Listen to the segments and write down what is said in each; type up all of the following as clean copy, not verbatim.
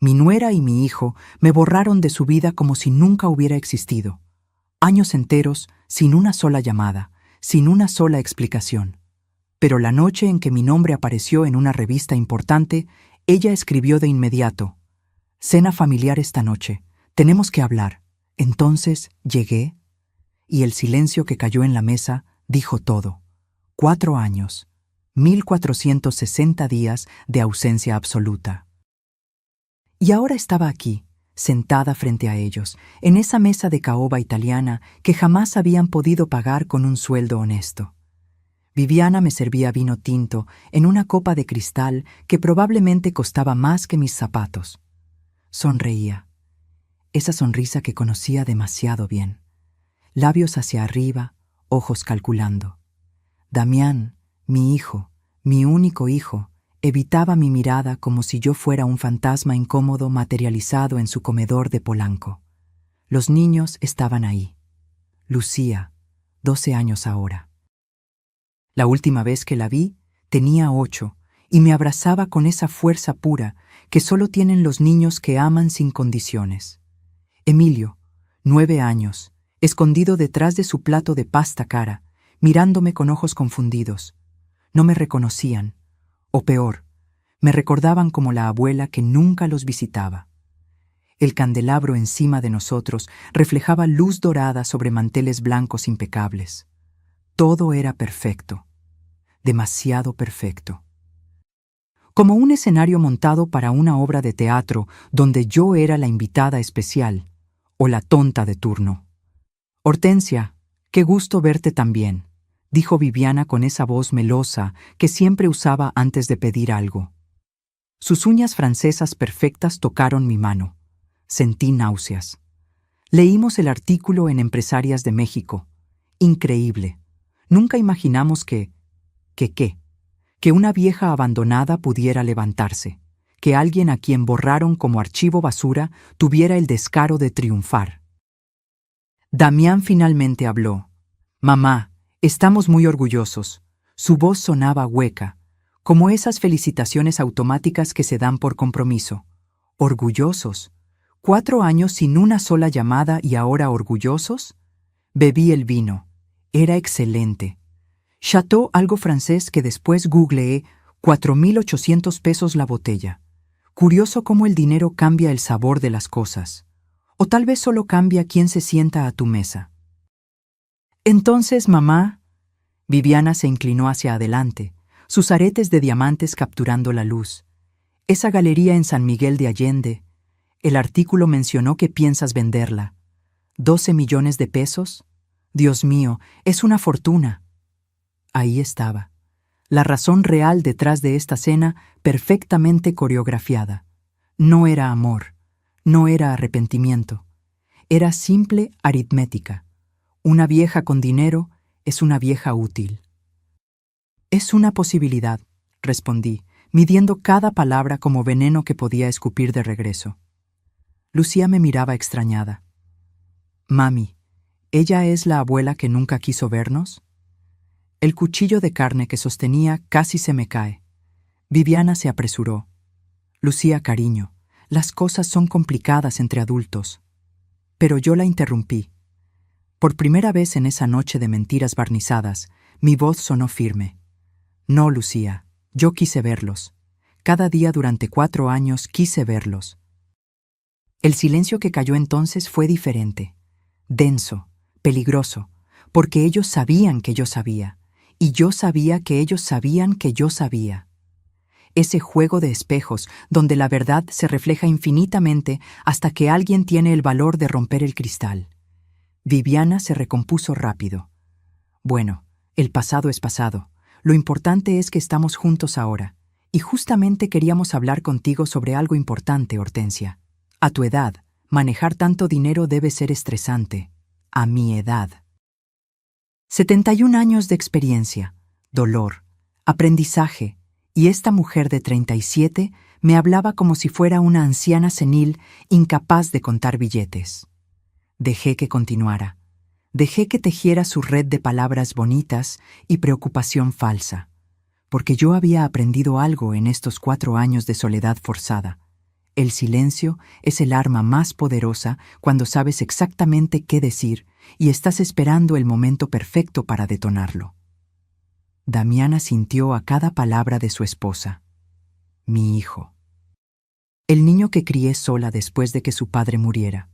Mi nuera y mi hijo me borraron de su vida como si nunca hubiera existido. Años enteros, sin una sola llamada, sin una sola explicación. Pero la noche en que mi nombre apareció en una revista importante, ella escribió de inmediato: «Cena familiar esta noche. Tenemos que hablar». Entonces llegué, y el silencio que cayó en la mesa dijo todo. 4 años, 1460 días de ausencia absoluta. Y ahora estaba aquí, sentada frente a ellos, en esa mesa de caoba italiana que jamás habían podido pagar con un sueldo honesto. Viviana me servía vino tinto en una copa de cristal que probablemente costaba más que mis zapatos. Sonreía. Esa sonrisa que conocía demasiado bien. Labios hacia arriba, ojos calculando. Damián, mi hijo, mi único hijo, evitaba mi mirada como si yo fuera un fantasma incómodo materializado en su comedor de Polanco. Los niños estaban ahí. Lucía, 12 años ahora. La última vez que la vi, tenía 8, y me abrazaba con esa fuerza pura que solo tienen los niños que aman sin condiciones. Emilio, 9 años, escondido detrás de su plato de pasta cara, mirándome con ojos confundidos. No me reconocían, o peor, me recordaban como la abuela que nunca los visitaba. El candelabro encima de nosotros reflejaba luz dorada sobre manteles blancos impecables. Todo era perfecto, demasiado perfecto. Como un escenario montado para una obra de teatro donde yo era la invitada especial o la tonta de turno. «Hortensia, qué gusto verte tan bien», dijo Viviana con esa voz melosa que siempre usaba antes de pedir algo. Sus uñas francesas perfectas tocaron mi mano. Sentí náuseas. Leímos el artículo en Empresarias de México. Increíble. Nunca imaginamos que una vieja abandonada pudiera levantarse, que alguien a quien borraron como archivo basura tuviera el descaro de triunfar. Damián finalmente habló. «Mamá, estamos muy orgullosos». Su voz sonaba hueca, como esas felicitaciones automáticas que se dan por compromiso. ¿Orgullosos? 4 años sin una sola llamada y ahora orgullosos? Bebí el vino. Era excelente. Chateau, algo francés que después googleé, 4.800 pesos la botella. Curioso cómo el dinero cambia el sabor de las cosas. O tal vez solo cambia quién se sienta a tu mesa. Entonces, mamá... Viviana se inclinó hacia adelante, sus aretes de diamantes capturando la luz. Esa galería en San Miguel de Allende. El artículo mencionó que piensas venderla. ¿12 millones de pesos? Dios mío, es una fortuna. Ahí estaba. La razón real detrás de esta cena perfectamente coreografiada. No era amor, no era arrepentimiento. Era simple aritmética. Una vieja con dinero es una vieja útil. «Es una posibilidad», respondí, midiendo cada palabra como veneno que podía escupir de regreso. Lucía me miraba extrañada. «Mami, ¿ella es la abuela que nunca quiso vernos?» El cuchillo de carne que sostenía casi se me cae. Viviana se apresuró. «Lucía, cariño, las cosas son complicadas entre adultos». Pero yo la interrumpí. Por primera vez en esa noche de mentiras barnizadas, mi voz sonó firme. «No, Lucía, yo quise verlos. Cada día durante 4 años quise verlos». El silencio que cayó entonces fue diferente, denso, peligroso, porque ellos sabían que yo sabía, y yo sabía que ellos sabían que yo sabía. Ese juego de espejos donde la verdad se refleja infinitamente hasta que alguien tiene el valor de romper el cristal. Viviana se recompuso rápido. «Bueno, el pasado es pasado. Lo importante es que estamos juntos ahora. Y justamente queríamos hablar contigo sobre algo importante, Hortensia. A tu edad, manejar tanto dinero debe ser estresante. A mi edad. 71 años de experiencia, dolor, aprendizaje, y esta mujer de 37 me hablaba como si fuera una anciana senil incapaz de contar billetes. Dejé que continuara. Dejé que tejiera su red de palabras bonitas y preocupación falsa, porque yo había aprendido algo en estos 4 años de soledad forzada. El silencio es el arma más poderosa cuando sabes exactamente qué decir y estás esperando el momento perfecto para detonarlo. Damián asintió a cada palabra de su esposa. Mi hijo. El niño que crié sola después de que su padre muriera.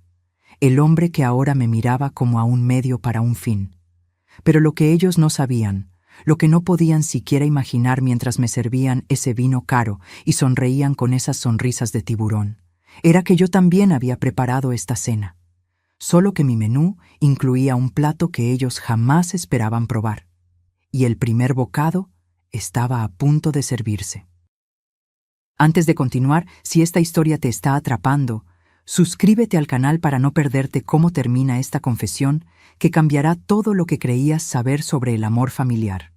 El hombre que ahora me miraba como a un medio para un fin. Pero lo que ellos no sabían, lo que no podían siquiera imaginar mientras me servían ese vino caro y sonreían con esas sonrisas de tiburón, era que yo también había preparado esta cena. Solo que mi menú incluía un plato que ellos jamás esperaban probar. Y el primer bocado estaba a punto de servirse. Antes de continuar, si esta historia te está atrapando, suscríbete al canal para no perderte cómo termina esta confesión que cambiará todo lo que creías saber sobre el amor familiar.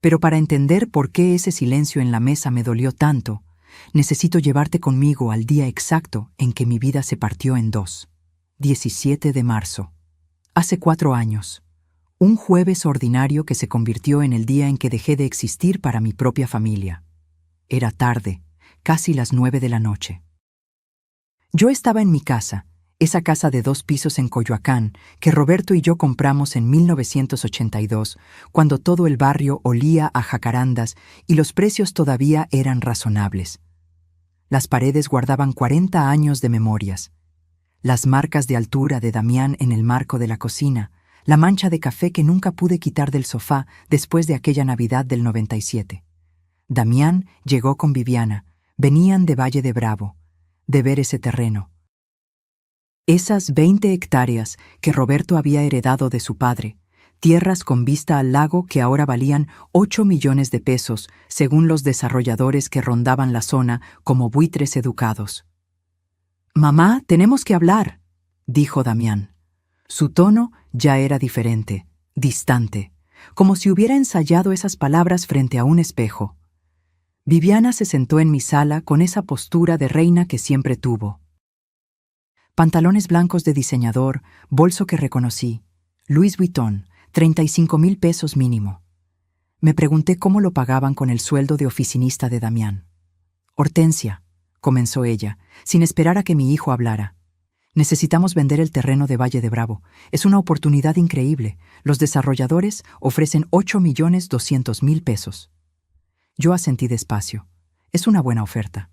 Pero para entender por qué ese silencio en la mesa me dolió tanto, necesito llevarte conmigo al día exacto en que mi vida se partió en dos. 17 de marzo. Hace 4 años. Un jueves ordinario que se convirtió en el día en que dejé de existir para mi propia familia. Era tarde, casi las 9 de la noche. Yo estaba en mi casa, esa casa de 2 pisos en Coyoacán, que Roberto y yo compramos en 1982, cuando todo el barrio olía a jacarandas y los precios todavía eran razonables. Las paredes guardaban 40 años de memorias. Las marcas de altura de Damián en el marco de la cocina, la mancha de café que nunca pude quitar del sofá después de aquella Navidad del 97. Damián llegó con Viviana, venían de Valle de Bravo, de ver ese terreno. Esas 20 hectáreas que Roberto había heredado de su padre, tierras con vista al lago que ahora valían 8 millones de pesos, según los desarrolladores que rondaban la zona como buitres educados. «Mamá, tenemos que hablar», dijo Damián. Su tono ya era diferente, distante, como si hubiera ensayado esas palabras frente a un espejo. Viviana se sentó en mi sala con esa postura de reina que siempre tuvo. Pantalones blancos de diseñador, bolso que reconocí, Louis Vuitton, 35,000 pesos mínimo. Me pregunté cómo lo pagaban con el sueldo de oficinista de Damián. «Hortensia», comenzó ella, sin esperar a que mi hijo hablara. «Necesitamos vender el terreno de Valle de Bravo. Es una oportunidad increíble. Los desarrolladores ofrecen 8,200,000 pesos. Yo asentí despacio. Es una buena oferta.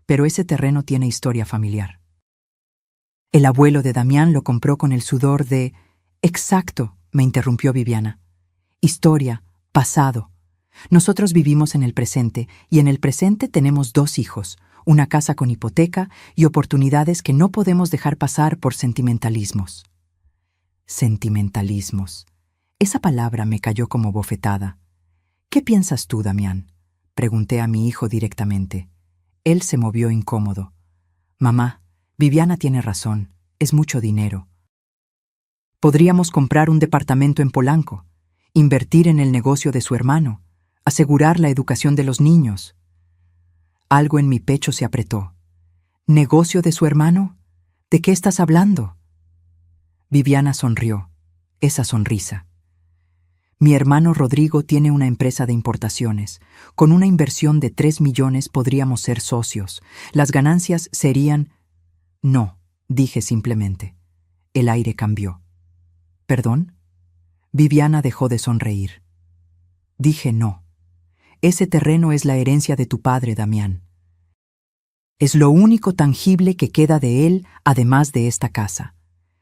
Pero ese terreno tiene historia familiar. El abuelo de Damián lo compró con el sudor de... Exacto, me interrumpió Viviana. Historia, pasado. Nosotros vivimos en el presente y en el presente tenemos 2 hijos, una casa con hipoteca y oportunidades que no podemos dejar pasar por sentimentalismos. Sentimentalismos. Esa palabra me cayó como bofetada. ¿Qué piensas tú, Damián?, pregunté a mi hijo directamente. Él se movió incómodo. Mamá, Viviana tiene razón, es mucho dinero. Podríamos comprar un departamento en Polanco, invertir en el negocio de su hermano, asegurar la educación de los niños. Algo en mi pecho se apretó. ¿Negocio de su hermano? ¿De qué estás hablando? Viviana sonrió, esa sonrisa. Mi hermano Rodrigo tiene una empresa de importaciones. Con una inversión de 3 millones podríamos ser socios. Las ganancias serían... No, dije simplemente. El aire cambió. ¿Perdón? Viviana dejó de sonreír. Dije no. Ese terreno es la herencia de tu padre, Damián. Es lo único tangible que queda de él, además de esta casa.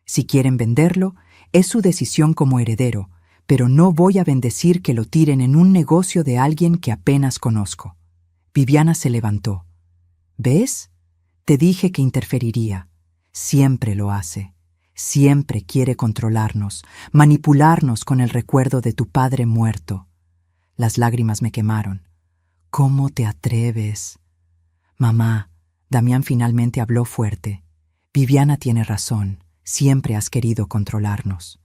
Si quieren venderlo, es su decisión como heredero, pero no voy a bendecir que lo tiren en un negocio de alguien que apenas conozco. Viviana se levantó. ¿Ves? Te dije que interferiría. Siempre lo hace. Siempre quiere controlarnos, manipularnos con el recuerdo de tu padre muerto. Las lágrimas me quemaron. ¿Cómo te atreves? Mamá, Damián finalmente habló fuerte. Viviana tiene razón. Siempre has querido controlarnos.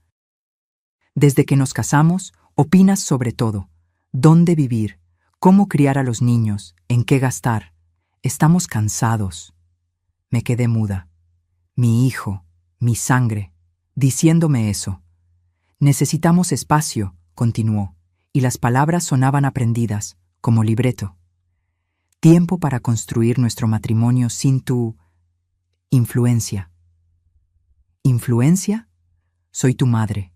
Desde que nos casamos, opinas sobre todo. ¿Dónde vivir? ¿Cómo criar a los niños? ¿En qué gastar? Estamos cansados. Me quedé muda. Mi hijo, mi sangre, diciéndome eso. Necesitamos espacio, continuó, y las palabras sonaban aprendidas, como libreto. Tiempo para construir nuestro matrimonio sin tu influencia. ¿Influencia? Soy tu madre.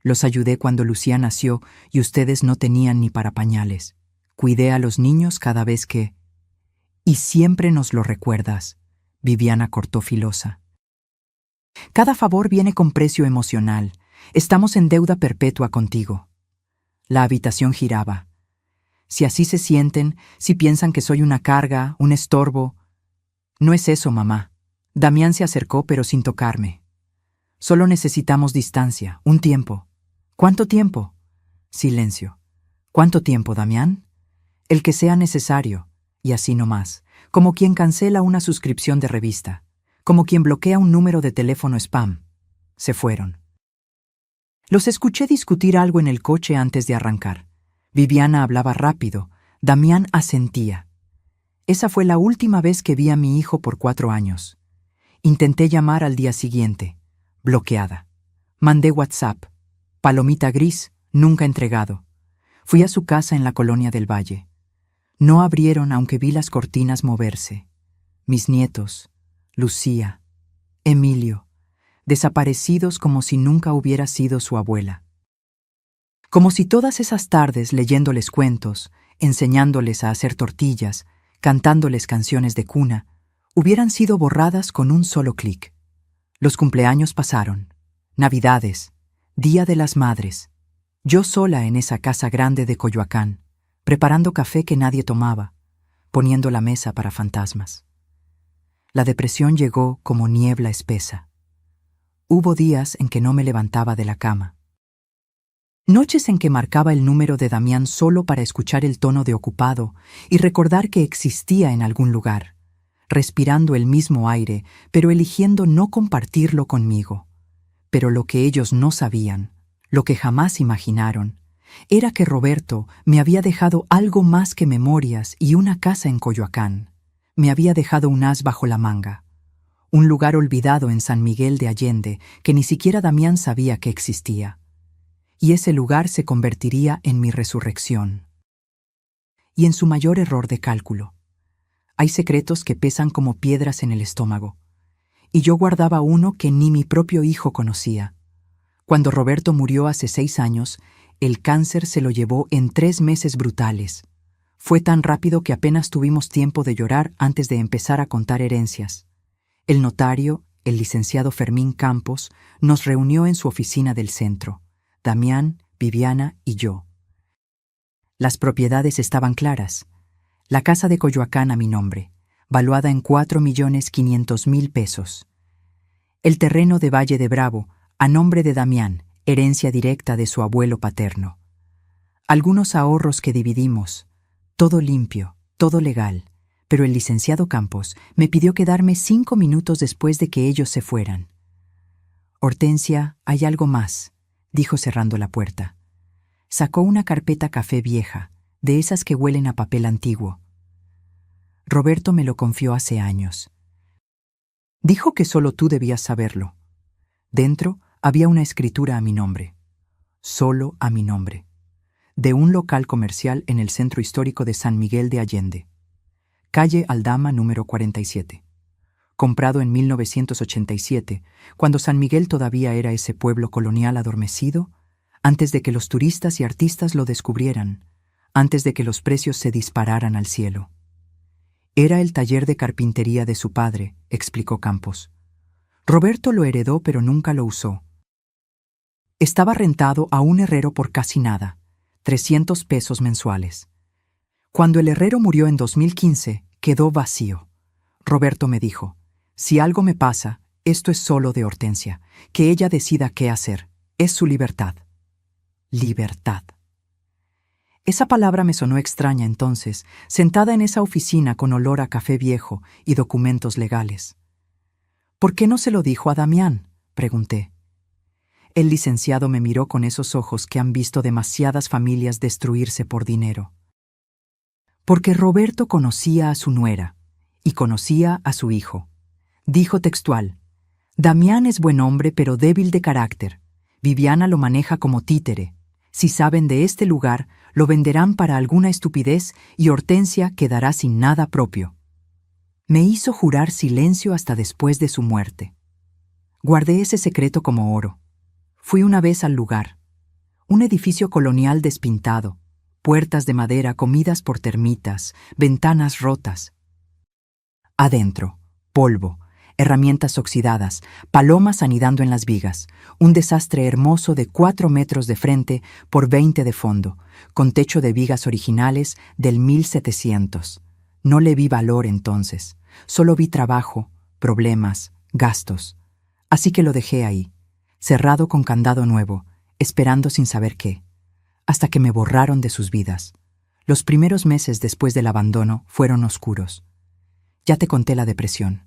Los ayudé cuando Lucía nació y ustedes no tenían ni para pañales. Cuidé a los niños cada vez que... Y siempre nos lo recuerdas, Viviana cortó filosa. Cada favor viene con precio emocional. Estamos en deuda perpetua contigo. La habitación giraba. Si así se sienten, si piensan que soy una carga, un estorbo... No es eso, mamá. Damián se acercó pero sin tocarme. Solo necesitamos distancia, un tiempo. ¿Cuánto tiempo? Silencio. ¿Cuánto tiempo, Damián? El que sea necesario, y así no más, como quien cancela una suscripción de revista, como quien bloquea un número de teléfono spam. Se fueron. Los escuché discutir algo en el coche antes de arrancar. Viviana hablaba rápido, Damián asentía. Esa fue la última vez que vi a mi hijo por 4 años. Intenté llamar al día siguiente. Bloqueada. Mandé WhatsApp. Palomita gris, nunca entregado. Fui a su casa en la colonia del Valle. No abrieron aunque vi las cortinas moverse. Mis nietos, Lucía, Emilio, desaparecidos como si nunca hubiera sido su abuela. Como si todas esas tardes leyéndoles cuentos, enseñándoles a hacer tortillas, cantándoles canciones de cuna, hubieran sido borradas con un solo clic. Los cumpleaños pasaron, Navidades, Día de las Madres, yo sola en esa casa grande de Coyoacán, preparando café que nadie tomaba, poniendo la mesa para fantasmas. La depresión llegó como niebla espesa. Hubo días en que no me levantaba de la cama. Noches en que marcaba el número de Damián solo para escuchar el tono de ocupado y recordar que existía en algún lugar, respirando el mismo aire, pero eligiendo no compartirlo conmigo. Pero lo que ellos no sabían, lo que jamás imaginaron, era que Roberto me había dejado algo más que memorias y una casa en Coyoacán. Me había dejado un as bajo la manga, un lugar olvidado en San Miguel de Allende que ni siquiera Damián sabía que existía. Y ese lugar se convertiría en mi resurrección. Y en su mayor error de cálculo. Hay secretos que pesan como piedras en el estómago. Y yo guardaba uno que ni mi propio hijo conocía. Cuando Roberto murió hace 6 años, el cáncer se lo llevó en 3 meses brutales. Fue tan rápido que apenas tuvimos tiempo de llorar antes de empezar a contar herencias. El notario, el licenciado Fermín Campos, nos reunió en su oficina del centro. Damián, Viviana y yo. Las propiedades estaban claras. La casa de Coyoacán a mi nombre, valuada en 4.500.000 pesos. El terreno de Valle de Bravo, a nombre de Damián, herencia directa de su abuelo paterno. Algunos ahorros que dividimos, todo limpio, todo legal, pero el licenciado Campos me pidió quedarme 5 minutos después de que ellos se fueran. Hortensia, hay algo más, dijo cerrando la puerta. Sacó una carpeta café vieja, de esas que huelen a papel antiguo. Roberto me lo confió hace años. Dijo que solo tú debías saberlo. Dentro había una escritura a mi nombre. Solo a mi nombre. De un local comercial en el centro histórico de San Miguel de Allende. Calle Aldama número 47. Comprado en 1987, cuando San Miguel todavía era ese pueblo colonial adormecido, antes de que los turistas y artistas lo descubrieran, antes de que los precios se dispararan al cielo. Era el taller de carpintería de su padre, explicó Campos. Roberto lo heredó pero nunca lo usó. Estaba rentado a un herrero por casi nada, 300 pesos mensuales. Cuando el herrero murió en 2015, quedó vacío. Roberto me dijo, si algo me pasa, esto es solo de Hortensia, que ella decida qué hacer, es su libertad. Libertad. Esa palabra me sonó extraña entonces, sentada en esa oficina con olor a café viejo y documentos legales. ¿Por qué no se lo dijo a Damián?, pregunté. El licenciado me miró con esos ojos que han visto demasiadas familias destruirse por dinero. Porque Roberto conocía a su nuera y conocía a su hijo. Dijo textual, Damián es buen hombre pero débil de carácter. Viviana lo maneja como títere. Si saben de este lugar, lo venderán para alguna estupidez y Hortensia quedará sin nada propio. Me hizo jurar silencio hasta después de su muerte. Guardé ese secreto como oro. Fui una vez al lugar. Un edificio colonial despintado, puertas de madera comidas por termitas, ventanas rotas. Adentro, polvo, herramientas oxidadas, palomas anidando en las vigas, un desastre hermoso de 4 metros de frente por 20 de fondo, con techo de vigas originales del 1700. No le vi valor entonces, solo vi trabajo, problemas, gastos. Así que lo dejé ahí, cerrado con candado nuevo, esperando sin saber qué, hasta que me borraron de sus vidas. Los primeros meses después del abandono fueron oscuros. Ya te conté la depresión.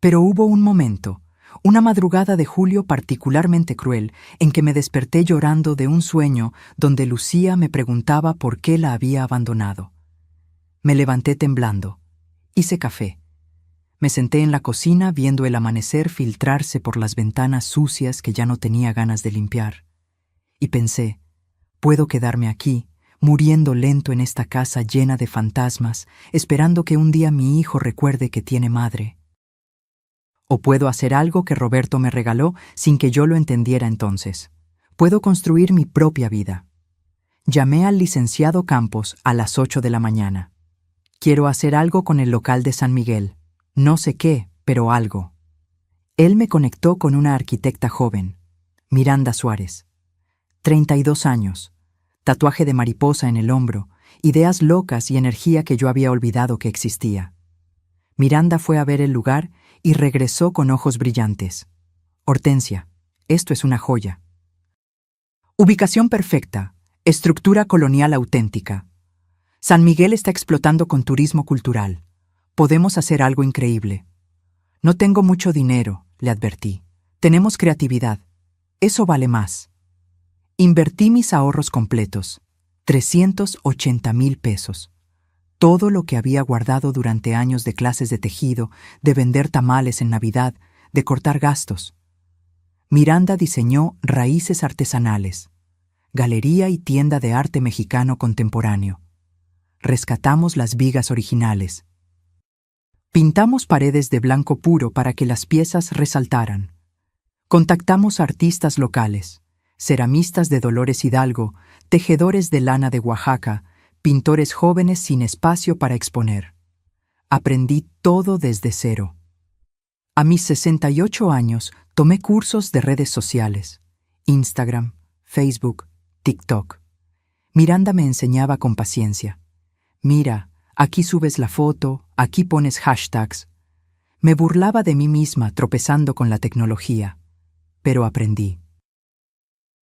Pero hubo un momento, una madrugada de julio particularmente cruel, en que me desperté llorando de un sueño donde Lucía me preguntaba por qué la había abandonado. Me levanté temblando. Hice café. Me senté en la cocina viendo el amanecer filtrarse por las ventanas sucias que ya no tenía ganas de limpiar. Y pensé, puedo quedarme aquí, muriendo lento en esta casa llena de fantasmas, esperando que un día mi hijo recuerde que tiene madre. O puedo hacer algo que Roberto me regaló sin que yo lo entendiera entonces. Puedo construir mi propia vida. Llamé al licenciado Campos a las 8 de la mañana. Quiero hacer algo con el local de San Miguel. No sé qué, pero algo. Él me conectó con una arquitecta joven, Miranda Suárez. 32 años, tatuaje de mariposa en el hombro, ideas locas y energía que yo había olvidado que existía. Miranda fue a ver el lugar y regresó con ojos brillantes. Hortensia, esto es una joya. Ubicación perfecta, estructura colonial auténtica. San Miguel está explotando con turismo cultural. Podemos hacer algo increíble. No tengo mucho dinero, le advertí. Tenemos creatividad. Eso vale más. Invertí mis ahorros completos, 380,000 pesos. Todo lo que había guardado durante años de clases de tejido, de vender tamales en Navidad, de cortar gastos. Miranda diseñó raíces artesanales, galería y tienda de arte mexicano contemporáneo. Rescatamos las vigas originales. Pintamos paredes de blanco puro para que las piezas resaltaran. Contactamos artistas locales, ceramistas de Dolores Hidalgo, tejedores de lana de Oaxaca, pintores jóvenes sin espacio para exponer. Aprendí todo desde cero. A mis 68 años tomé cursos de redes sociales, Instagram, Facebook, TikTok. Miranda me enseñaba con paciencia. Mira, aquí subes la foto, aquí pones hashtags. Me burlaba de mí misma tropezando con la tecnología, pero aprendí.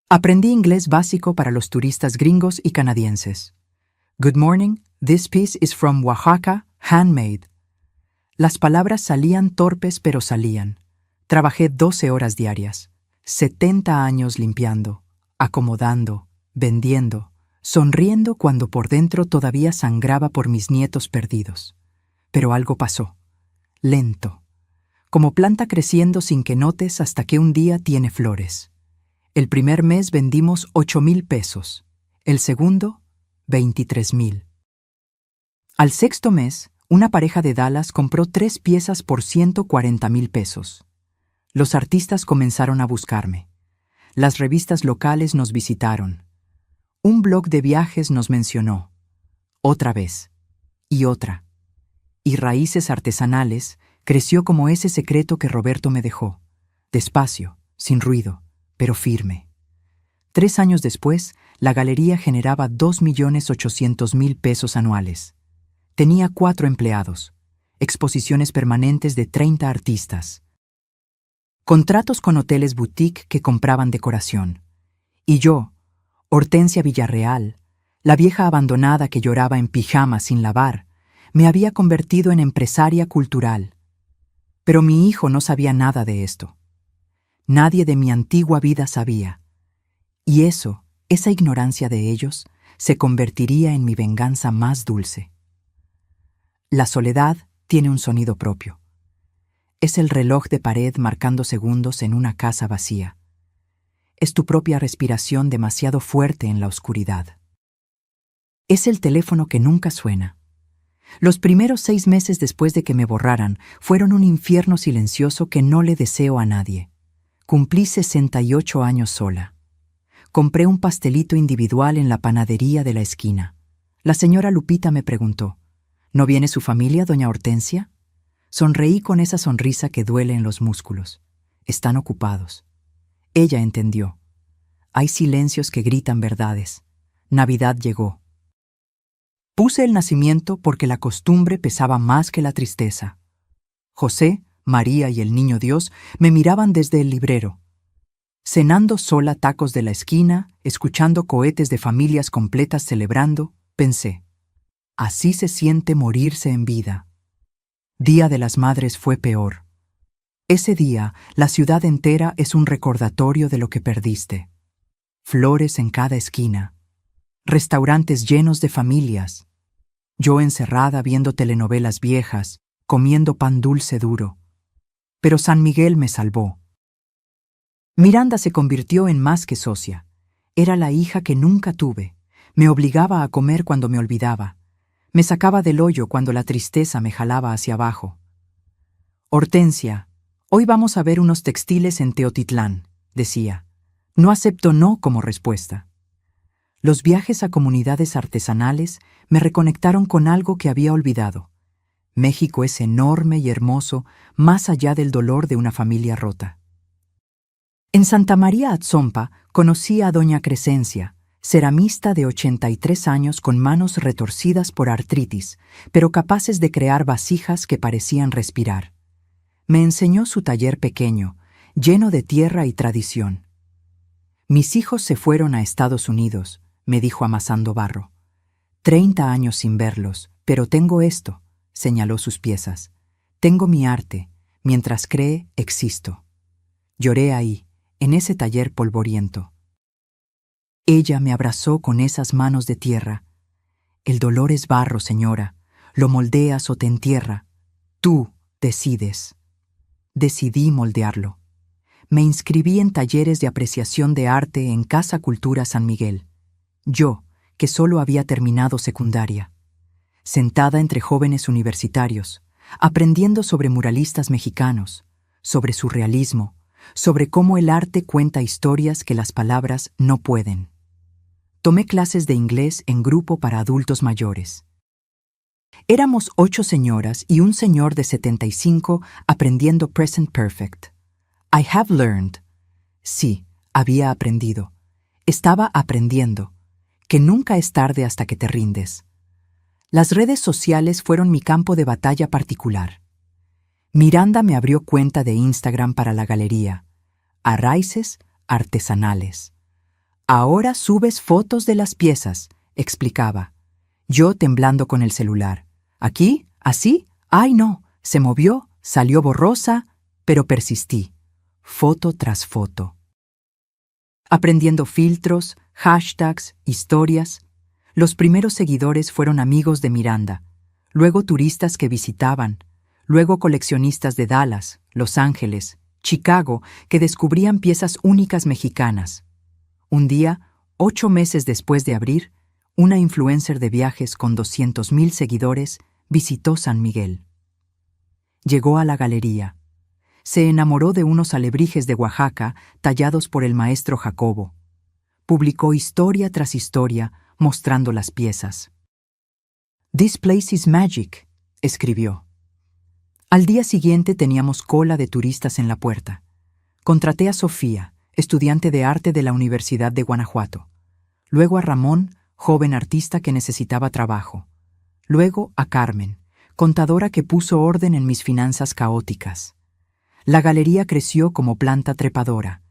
Aprendí inglés básico para los turistas gringos y canadienses. Good morning, this piece is from Oaxaca, handmade. Las palabras salían torpes, pero salían. Trabajé 12 horas diarias, 70 años limpiando, acomodando, vendiendo, sonriendo cuando por dentro todavía sangraba por mis nietos perdidos. Pero algo pasó, lento, como planta creciendo sin que notes hasta que un día tiene flores. El primer mes vendimos 8,000 pesos, el segundo, 23,000. Al sexto mes, una pareja de Dallas compró 3 piezas por 140,000 pesos. Los artistas comenzaron a buscarme. Las revistas locales nos visitaron. Un blog de viajes nos mencionó. Otra vez. Y otra. Y Raíces Artesanales creció como ese secreto que Roberto me dejó. Despacio, sin ruido, pero firme. 3 años después, la galería generaba 2,800,000 pesos anuales. Tenía 4 empleados, exposiciones permanentes de 30 artistas, contratos con hoteles boutique que compraban decoración. Y yo, Hortensia Villarreal, la vieja abandonada que lloraba en pijama sin lavar, me había convertido en empresaria cultural. Pero mi hijo no sabía nada de esto. Nadie de mi antigua vida sabía. Y esa ignorancia de ellos, se convertiría en mi venganza más dulce. La soledad tiene un sonido propio. Es el reloj de pared marcando segundos en una casa vacía. Es tu propia respiración demasiado fuerte en la oscuridad. Es el teléfono que nunca suena. Los primeros 6 meses después de que me borraran fueron un infierno silencioso que no le deseo a nadie. Cumplí 68 años sola. Compré un pastelito individual en la panadería de la esquina. La señora Lupita me preguntó, ¿no viene su familia, doña Hortensia? Sonreí con esa sonrisa que duele en los músculos. Están ocupados. Ella entendió. Hay silencios que gritan verdades. Navidad llegó. Puse el nacimiento porque la costumbre pesaba más que la tristeza. José, María y el Niño Dios me miraban desde el librero. Cenando sola tacos de la esquina, escuchando cohetes de familias completas celebrando, pensé, así se siente morirse en vida. Día de las Madres fue peor. Ese día, la ciudad entera es un recordatorio de lo que perdiste. Flores en cada esquina. Restaurantes llenos de familias. Yo encerrada viendo telenovelas viejas, comiendo pan dulce duro. Pero San Miguel me salvó. Miranda se convirtió en más que socia. Era la hija que nunca tuve. Me obligaba a comer cuando me olvidaba. Me sacaba del hoyo cuando la tristeza me jalaba hacia abajo. Hortensia, hoy vamos a ver unos textiles en Teotitlán, decía. No acepto no como respuesta. Los viajes a comunidades artesanales me reconectaron con algo que había olvidado. México es enorme y hermoso, más allá del dolor de una familia rota. En Santa María Atzompa conocí a doña Crescencia, ceramista de 83 años con manos retorcidas por artritis, pero capaces de crear vasijas que parecían respirar. Me enseñó su taller pequeño, lleno de tierra y tradición. Mis hijos se fueron a Estados Unidos, me dijo amasando barro. 30 años sin verlos, pero tengo esto, señaló sus piezas. Tengo mi arte, mientras cree, existo. Lloré ahí, en ese taller polvoriento. Ella me abrazó con esas manos de tierra. El dolor es barro, señora, lo moldeas o te entierra. Tú decides. Decidí moldearlo. Me inscribí en talleres de apreciación de arte en Casa Cultura San Miguel. Yo, que solo había terminado secundaria. Sentada entre jóvenes universitarios, aprendiendo sobre muralistas mexicanos, sobre surrealismo, sobre cómo el arte cuenta historias que las palabras no pueden. Tomé clases de inglés en grupo para adultos mayores. Éramos 8 señoras y un señor de 75 aprendiendo Present Perfect. I have learned. Sí, había aprendido. Estaba aprendiendo. Que nunca es tarde hasta que te rindes. Las redes sociales fueron mi campo de batalla particular. Miranda me abrió cuenta de Instagram para la galería. Arraices artesanales. Ahora subes fotos de las piezas, explicaba. Yo temblando con el celular. ¿Aquí? ¿Así? ¡Ay, no! Se movió, salió borrosa, pero persistí. Foto tras foto. Aprendiendo filtros, hashtags, historias. Los primeros seguidores fueron amigos de Miranda, luego turistas que visitaban, luego coleccionistas de Dallas, Los Ángeles, Chicago, que descubrían piezas únicas mexicanas. Un día, 8 meses después de abrir, una influencer de viajes con 200,000 seguidores visitó San Miguel. Llegó a la galería. Se enamoró de unos alebrijes de Oaxaca tallados por el maestro Jacobo. Publicó historia tras historia mostrando las piezas. «This place is magic», escribió. Al día siguiente teníamos cola de turistas en la puerta. Contraté a Sofía, estudiante de arte de la Universidad de Guanajuato. Luego a Ramón, joven artista que necesitaba trabajo. Luego a Carmen, contadora que puso orden en mis finanzas caóticas. La galería creció como planta trepadora.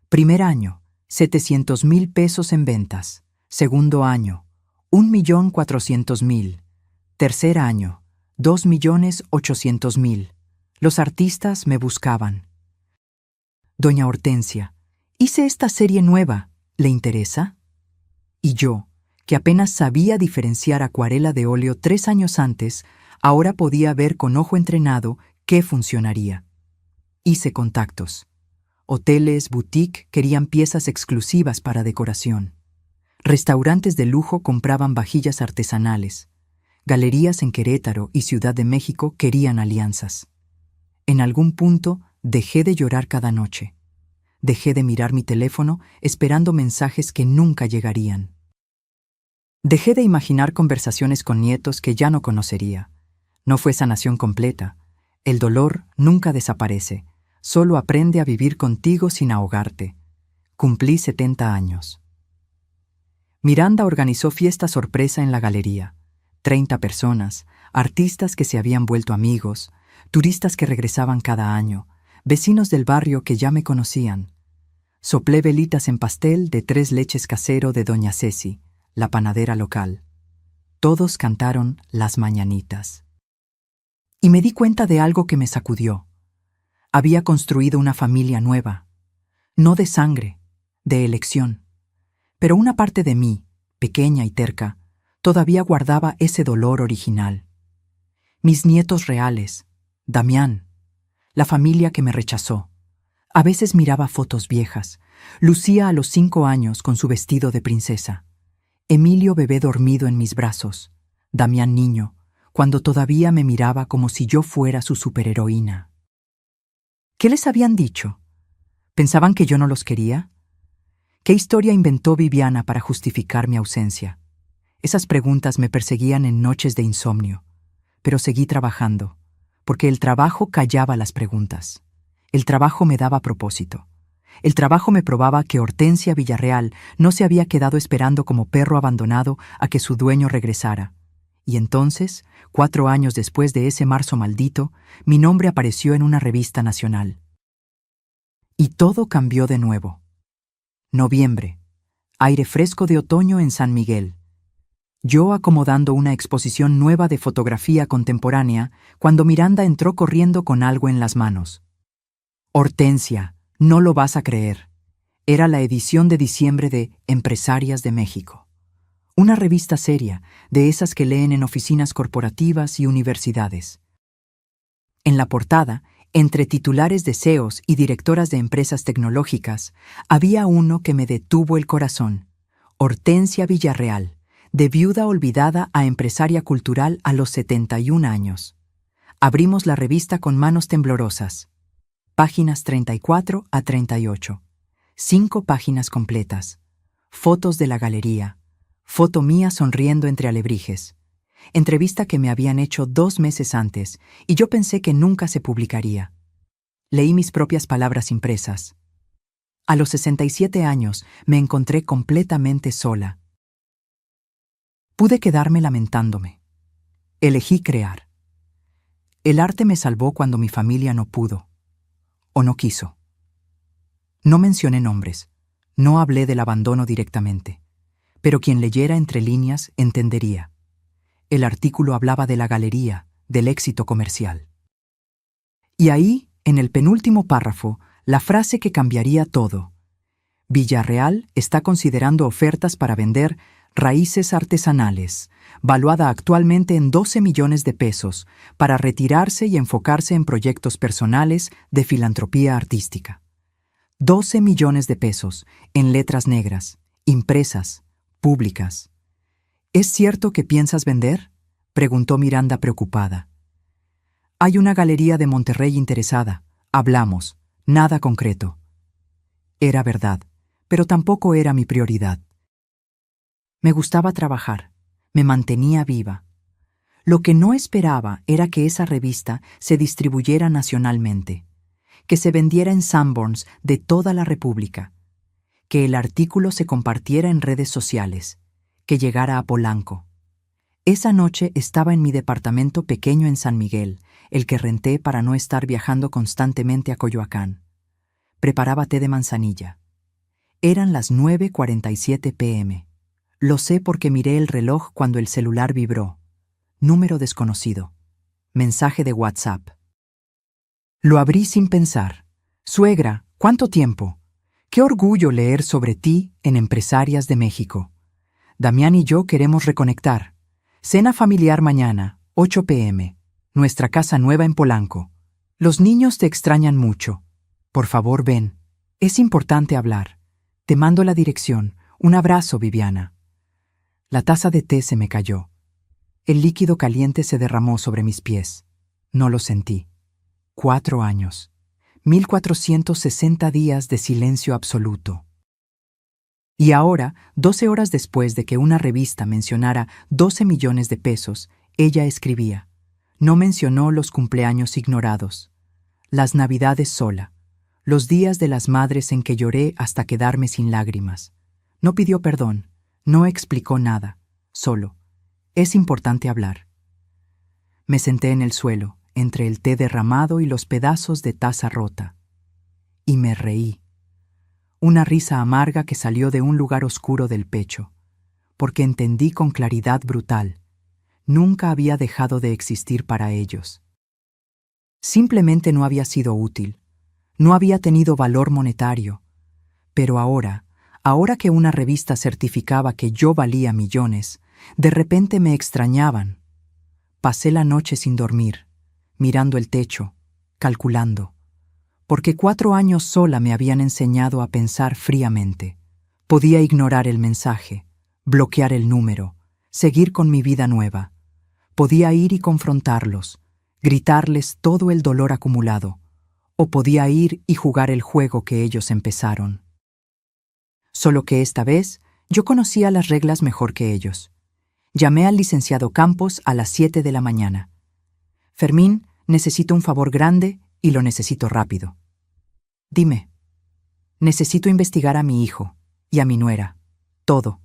Primer año, 700,000 pesos en ventas. Segundo año, 1,400,000. Tercer año, 2,800,000. Los artistas me buscaban. Doña Hortensia, hice esta serie nueva, ¿le interesa? Y yo, que apenas sabía diferenciar acuarela de óleo 3 años antes, ahora podía ver con ojo entrenado qué funcionaría. Hice contactos. Hoteles, boutique querían piezas exclusivas para decoración. Restaurantes de lujo compraban vajillas artesanales. Galerías en Querétaro y Ciudad de México querían alianzas. En algún punto dejé de llorar cada noche. Dejé de mirar mi teléfono esperando mensajes que nunca llegarían. Dejé de imaginar conversaciones con nietos que ya no conocería. No fue sanación completa. El dolor nunca desaparece. Solo aprende a vivir contigo sin ahogarte. Cumplí 70 años. Miranda organizó fiesta sorpresa en la galería. 30 personas, artistas que se habían vuelto amigos, turistas que regresaban cada año, vecinos del barrio que ya me conocían. Soplé velitas en pastel de 3 leches casero de Doña Ceci, la panadera local. Todos cantaron las mañanitas. Y me di cuenta de algo que me sacudió. Había construido una familia nueva, no de sangre, de elección. Pero una parte de mí, pequeña y terca, todavía guardaba ese dolor original. Mis nietos reales, Damián, la familia que me rechazó. A veces miraba fotos viejas. Lucía a los 5 años con su vestido de princesa. Emilio bebé dormido en mis brazos. Damián niño, cuando todavía me miraba como si yo fuera su superheroína. ¿Qué les habían dicho? ¿Pensaban que yo no los quería? ¿Qué historia inventó Viviana para justificar mi ausencia? Esas preguntas me perseguían en noches de insomnio, pero seguí trabajando, porque el trabajo callaba las preguntas. El trabajo me daba propósito. El trabajo me probaba que Hortensia Villarreal no se había quedado esperando como perro abandonado a que su dueño regresara. Y entonces, 4 años después de ese marzo maldito, mi nombre apareció en una revista nacional. Y todo cambió de nuevo. Noviembre. Aire fresco de otoño en San Miguel. Yo acomodando una exposición nueva de fotografía contemporánea cuando Miranda entró corriendo con algo en las manos. Hortensia, no lo vas a creer. Era la edición de diciembre de Empresarias de México. Una revista seria, de esas que leen en oficinas corporativas y universidades. En la portada, entre titulares de CEOs y directoras de empresas tecnológicas, había uno que me detuvo el corazón. Hortensia Villarreal, de viuda olvidada a empresaria cultural a los 71 años. Abrimos la revista con manos temblorosas. Páginas 34 a 38. 5 páginas completas. Fotos de la galería. Foto mía sonriendo entre alebrijes. Entrevista que me habían hecho 2 meses antes, y yo pensé que nunca se publicaría. Leí mis propias palabras impresas. A los 67 años me encontré completamente sola. Pude quedarme lamentándome. Elegí crear. El arte me salvó cuando mi familia no pudo. O no quiso. No mencioné nombres. No hablé del abandono directamente. Pero quien leyera entre líneas entendería. El artículo hablaba de la galería, del éxito comercial. Y ahí, en el penúltimo párrafo, la frase que cambiaría todo. Villarreal está considerando ofertas para vender raíces artesanales, valuada actualmente en 12 millones de pesos, para retirarse y enfocarse en proyectos personales de filantropía artística. 12 millones de pesos, en letras negras, impresas, públicas. ¿Es cierto que piensas vender?, preguntó Miranda preocupada. Hay una galería de Monterrey interesada. Hablamos. Nada concreto. Era verdad, pero tampoco era mi prioridad. Me gustaba trabajar. Me mantenía viva. Lo que no esperaba era que esa revista se distribuyera nacionalmente, que se vendiera en Sanborns de toda la República, que el artículo se compartiera en redes sociales, que llegara a Polanco. Esa noche estaba en mi departamento pequeño en San Miguel, el que renté para no estar viajando constantemente a Coyoacán. Preparaba té de manzanilla. Eran las 9:47 p.m. Lo sé porque miré el reloj cuando el celular vibró. Número desconocido. Mensaje de WhatsApp. Lo abrí sin pensar. Suegra, ¿cuánto tiempo? Qué orgullo leer sobre ti en Empresarias de México. Damián y yo queremos reconectar. Cena familiar mañana, 8 p.m. Nuestra casa nueva en Polanco. Los niños te extrañan mucho. Por favor, ven. Es importante hablar. Te mando la dirección. Un abrazo, Viviana. La taza de té se me cayó. El líquido caliente se derramó sobre mis pies. No lo sentí. 4 años. 1460 días de silencio absoluto. Y ahora, 12 horas después de que una revista mencionara 12 millones de pesos, ella escribía. No mencionó los cumpleaños ignorados, las navidades sola, los días de las madres en que lloré hasta quedarme sin lágrimas. No pidió perdón, no explicó nada, solo. Es importante hablar. Me senté en el suelo, entre el té derramado y los pedazos de taza rota. Y me reí. Una risa amarga que salió de un lugar oscuro del pecho, porque entendí con claridad brutal. Nunca había dejado de existir para ellos. Simplemente no había sido útil. No había tenido valor monetario. Pero ahora que una revista certificaba que yo valía millones, de repente me extrañaban. Pasé la noche sin dormir, mirando el techo, calculando. Porque 4 años sola me habían enseñado a pensar fríamente. Podía ignorar el mensaje, bloquear el número, seguir con mi vida nueva. Podía ir y confrontarlos, gritarles todo el dolor acumulado, o podía ir y jugar el juego que ellos empezaron. Solo que esta vez yo conocía las reglas mejor que ellos. Llamé al licenciado Campos a las 7 de la mañana. Fermín, necesito un favor grande y lo necesito rápido. Dime. Necesito investigar a mi hijo y a mi nuera. Todo.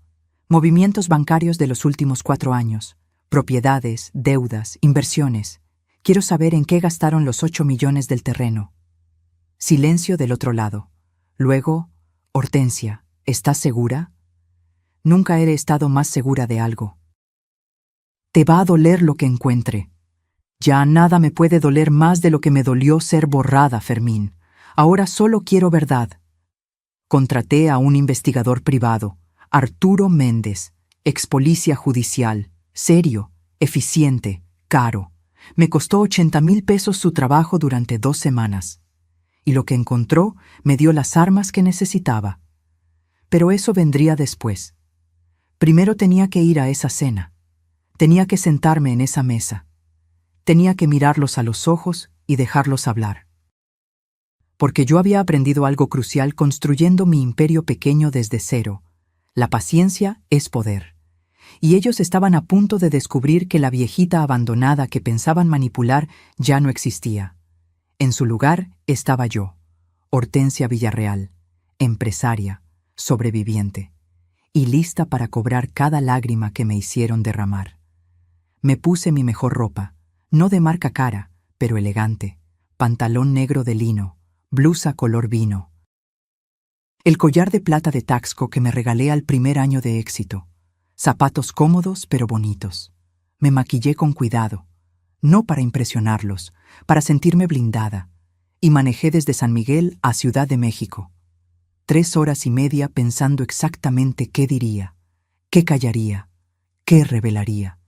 Movimientos bancarios de los últimos 4 años. Propiedades, deudas, inversiones. Quiero saber en qué gastaron los 8 millones del terreno. Silencio del otro lado. Luego, Hortensia, ¿estás segura? Nunca he estado más segura de algo. Te va a doler lo que encuentre. Ya nada me puede doler más de lo que me dolió ser borrada, Fermín. Ahora solo quiero verdad. Contraté a un investigador privado, Arturo Méndez, ex policía judicial, serio, eficiente, caro. Me costó 80,000 pesos su trabajo durante 2 semanas. Y lo que encontró me dio las armas que necesitaba. Pero eso vendría después. Primero tenía que ir a esa cena. Tenía que sentarme en esa mesa. Tenía que mirarlos a los ojos y dejarlos hablar. Porque yo había aprendido algo crucial construyendo mi imperio pequeño desde cero. La paciencia es poder. Y ellos estaban a punto de descubrir que la viejita abandonada que pensaban manipular ya no existía. En su lugar estaba yo, Hortensia Villarreal, empresaria, sobreviviente, y lista para cobrar cada lágrima que me hicieron derramar. Me puse mi mejor ropa, no de marca cara, pero elegante, pantalón negro de lino, blusa color vino. El collar de plata de Taxco que me regalé al primer año de éxito. Zapatos cómodos pero bonitos. Me maquillé con cuidado, no para impresionarlos, para sentirme blindada, y manejé desde San Miguel a Ciudad de México. 3 horas y media pensando exactamente qué diría, qué callaría, qué revelaría.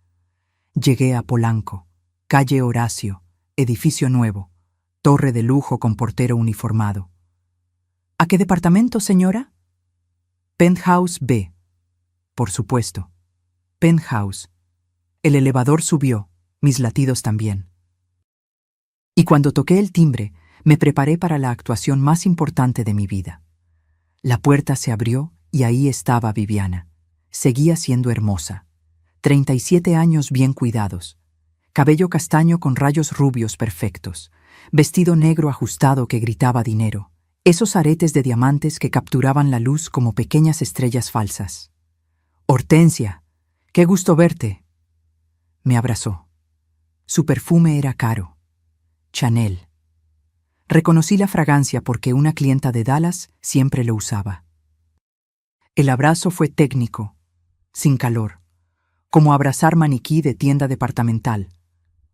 Llegué a Polanco, calle Horacio, edificio nuevo, torre de lujo con portero uniformado. ¿A qué departamento, señora? Penthouse B. Por supuesto. Penthouse. El elevador subió, mis latidos también. Y cuando toqué el timbre, me preparé para la actuación más importante de mi vida. La puerta se abrió y ahí estaba Viviana. Seguía siendo hermosa. 37 años bien cuidados. Cabello castaño con rayos rubios perfectos. Vestido negro ajustado que gritaba dinero. Esos aretes de diamantes que capturaban la luz como pequeñas estrellas falsas. Hortensia, qué gusto verte. Me abrazó. Su perfume era caro. Chanel. Reconocí la fragancia porque una clienta de Dallas siempre lo usaba. El abrazo fue técnico, sin calor, como abrazar maniquí de tienda departamental.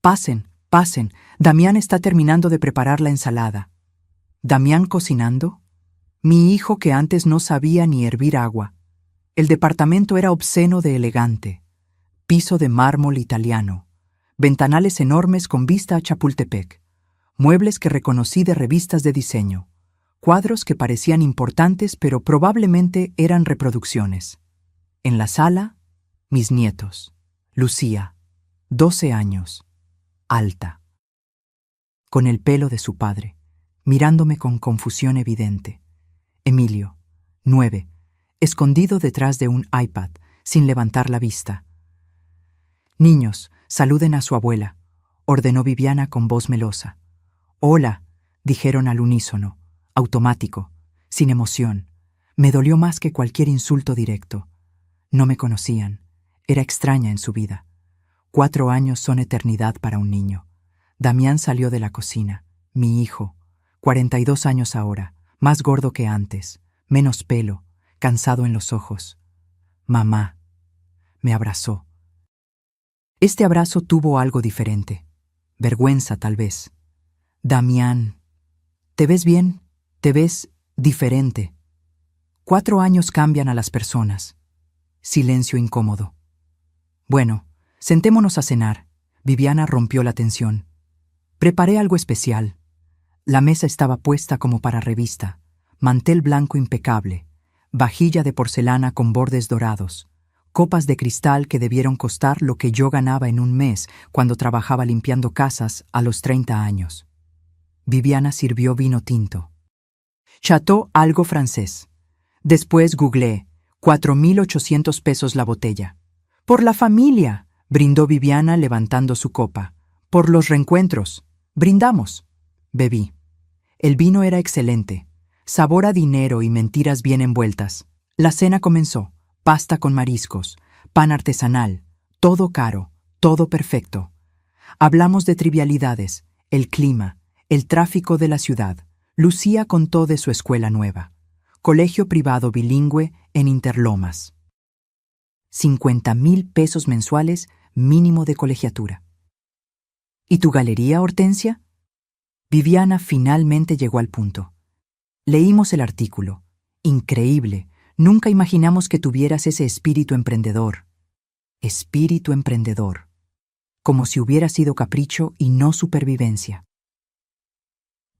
Pasen, pasen, Damián está terminando de preparar la ensalada. ¿Damián cocinando? Mi hijo que antes no sabía ni hervir agua. El departamento era obsceno de elegante. Piso de mármol italiano. Ventanales enormes con vista a Chapultepec. Muebles que reconocí de revistas de diseño. Cuadros que parecían importantes pero probablemente eran reproducciones. En la sala, Mis nietos. Lucía, 12 años, alta, con el pelo de su padre, mirándome con confusión evidente. Emilio, 9, escondido detrás de un iPad, sin levantar la vista. Niños, saluden a su abuela, ordenó Viviana con voz melosa. Hola, dijeron al unísono, automático, sin emoción. Me dolió más que cualquier insulto directo. No me conocían. Era extraña en su vida. 4 años son eternidad para un niño. Damián salió de la cocina. Mi hijo, 42 años ahora, más gordo que antes, menos pelo, cansado en los ojos. Mamá. Me abrazó. Este abrazo tuvo algo diferente. Vergüenza, tal vez. Damián. ¿Te ves bien? ¿Te ves diferente? 4 años cambian a las personas. Silencio incómodo. Bueno, sentémonos a cenar. Viviana rompió la tensión. Preparé algo especial. La mesa estaba puesta como para revista. Mantel blanco impecable. Vajilla de porcelana con bordes dorados. Copas de cristal que debieron costar lo que yo ganaba en un mes cuando trabajaba limpiando casas a los 30 años. Viviana sirvió vino tinto. Chateau algo francés. Después googleé. 4.800 pesos la botella. Por la familia, brindó Viviana levantando su copa. Por los reencuentros. Brindamos. Bebí. El vino era excelente. Sabor a dinero y mentiras bien envueltas. La cena comenzó. Pasta con mariscos, pan artesanal, todo caro, todo perfecto. Hablamos de trivialidades, el clima, el tráfico de la ciudad. Lucía contó de su escuela nueva. Colegio privado bilingüe en Interlomas. 50,000 pesos mensuales mínimo de colegiatura. ¿Y tu galería, Hortensia? Viviana finalmente llegó al punto. Leímos el artículo. Increíble. Nunca imaginamos que tuvieras ese espíritu emprendedor. Espíritu emprendedor. Como si hubiera sido capricho y no supervivencia.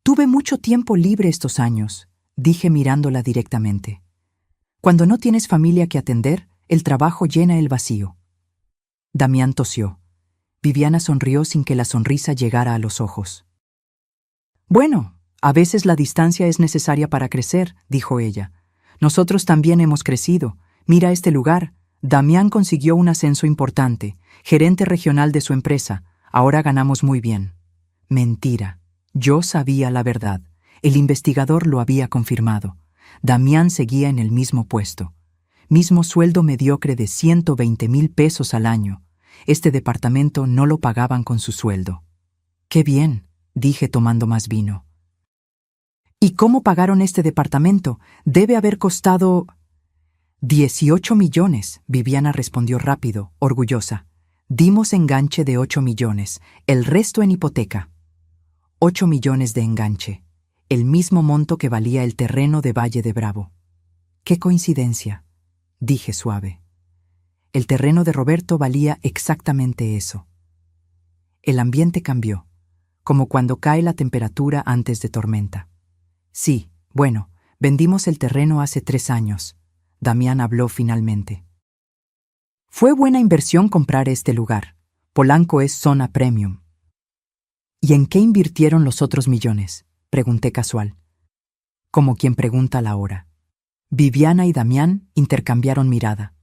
Tuve mucho tiempo libre estos años, dije mirándola directamente. Cuando no tienes familia que atender, el trabajo llena el vacío. Damián tosió. Viviana sonrió sin que la sonrisa llegara a los ojos. Bueno, a veces la distancia es necesaria para crecer, dijo ella. Nosotros también hemos crecido. Mira este lugar. Damián consiguió un ascenso importante, gerente regional de su empresa. Ahora ganamos muy bien. Mentira. Yo sabía la verdad. El investigador lo había confirmado. Damián seguía en el mismo puesto. Mismo sueldo mediocre de 120,000 pesos al año. Este departamento no lo pagaban con su sueldo. ¡Qué bien!, dije tomando más vino. ¿Y cómo pagaron este departamento? Debe haber costado 18 millones, Viviana respondió rápido, orgullosa. Dimos enganche de 8 millones, el resto en hipoteca. 8 millones de enganche, el mismo monto que valía el terreno de Valle de Bravo. ¡Qué coincidencia!, dije suave. El terreno de Roberto valía exactamente eso. El ambiente cambió, como cuando cae la temperatura antes de tormenta. Sí, bueno, vendimos el terreno hace 3 años. Damián habló finalmente. Fue buena inversión comprar este lugar. Polanco es zona premium. ¿Y en qué invirtieron los otros millones?, pregunté casual. Como quien pregunta la hora. Viviana y Damián intercambiaron mirada.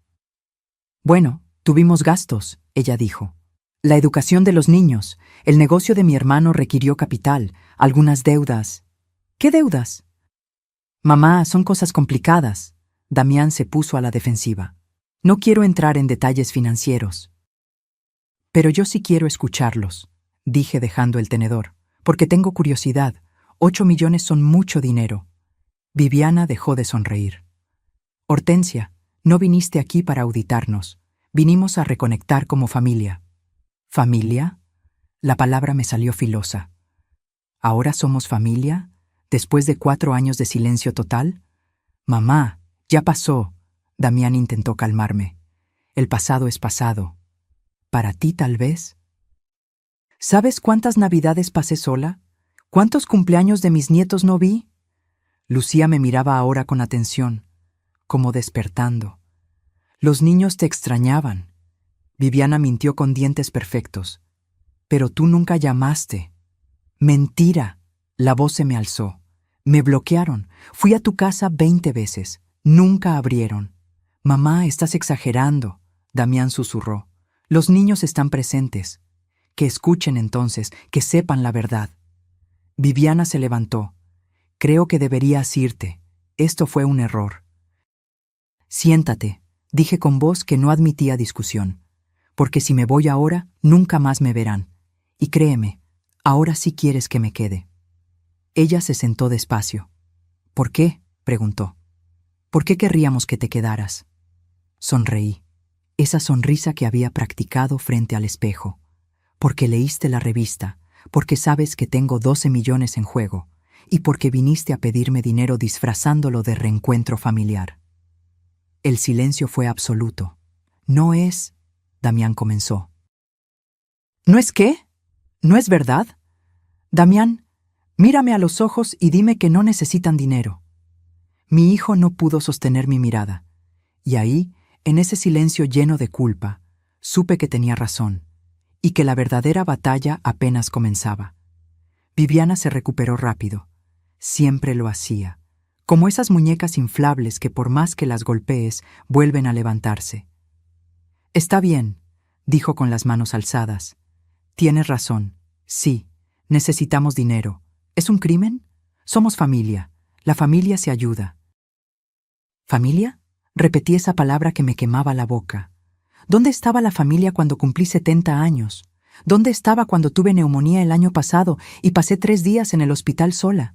Bueno, tuvimos gastos, ella dijo. La educación de los niños, el negocio de mi hermano requirió capital, algunas deudas. ¿Qué deudas? Mamá, son cosas complicadas. Damián se puso a la defensiva. No quiero entrar en detalles financieros. Pero yo sí quiero escucharlos, dije dejando el tenedor, porque tengo curiosidad. 8 millones son mucho dinero. Viviana dejó de sonreír. Hortensia, no viniste aquí para auditarnos. Vinimos a reconectar como familia. ¿Familia? La palabra me salió filosa. ¿Ahora somos familia? ¿Después de 4 años de silencio total? Mamá, ya pasó. Damián intentó calmarme. El pasado es pasado. ¿Para ti tal vez? ¿Sabes cuántas navidades pasé sola? ¿Cuántos cumpleaños de mis nietos no vi? Lucía me miraba ahora con atención, como despertando. Los niños te extrañaban, Viviana mintió con dientes perfectos. Pero tú nunca llamaste. Mentira. La voz se me alzó. Me bloquearon. Fui a tu casa 20 veces. Nunca abrieron. Mamá, estás exagerando. Damián susurró. Los niños están presentes. Que escuchen entonces, que sepan la verdad. Viviana se levantó. Creo que deberías irte. Esto fue un error. Siéntate, dije con voz que no admitía discusión. Porque si me voy ahora, nunca más me verán. Y créeme, ahora sí quieres que me quede. Ella se sentó despacio. ¿Por qué?, preguntó. ¿Por qué querríamos que te quedaras? Sonreí. Esa sonrisa que había practicado frente al espejo. Porque leíste la revista, porque sabes que tengo 12 millones en juego, y porque viniste a pedirme dinero disfrazándolo de reencuentro familiar. El silencio fue absoluto. No es... Damián comenzó. ¿No es qué? ¿No es verdad? Damián, mírame a los ojos y dime que no necesitan dinero. Mi hijo no pudo sostener mi mirada, y ahí, en ese silencio lleno de culpa, supe que tenía razón, y que la verdadera batalla apenas comenzaba. Viviana se recuperó rápido. Siempre lo hacía, como esas muñecas inflables que por más que las golpees, vuelven a levantarse. Está bien, dijo con las manos alzadas. Tienes razón. Sí, necesitamos dinero. ¿Es un crimen? Somos familia. La familia se ayuda. ¿Familia? Repetí esa palabra que me quemaba la boca. ¿Dónde estaba la familia cuando cumplí 70 años? ¿Dónde estaba cuando tuve neumonía el año pasado y pasé 3 días en el hospital sola?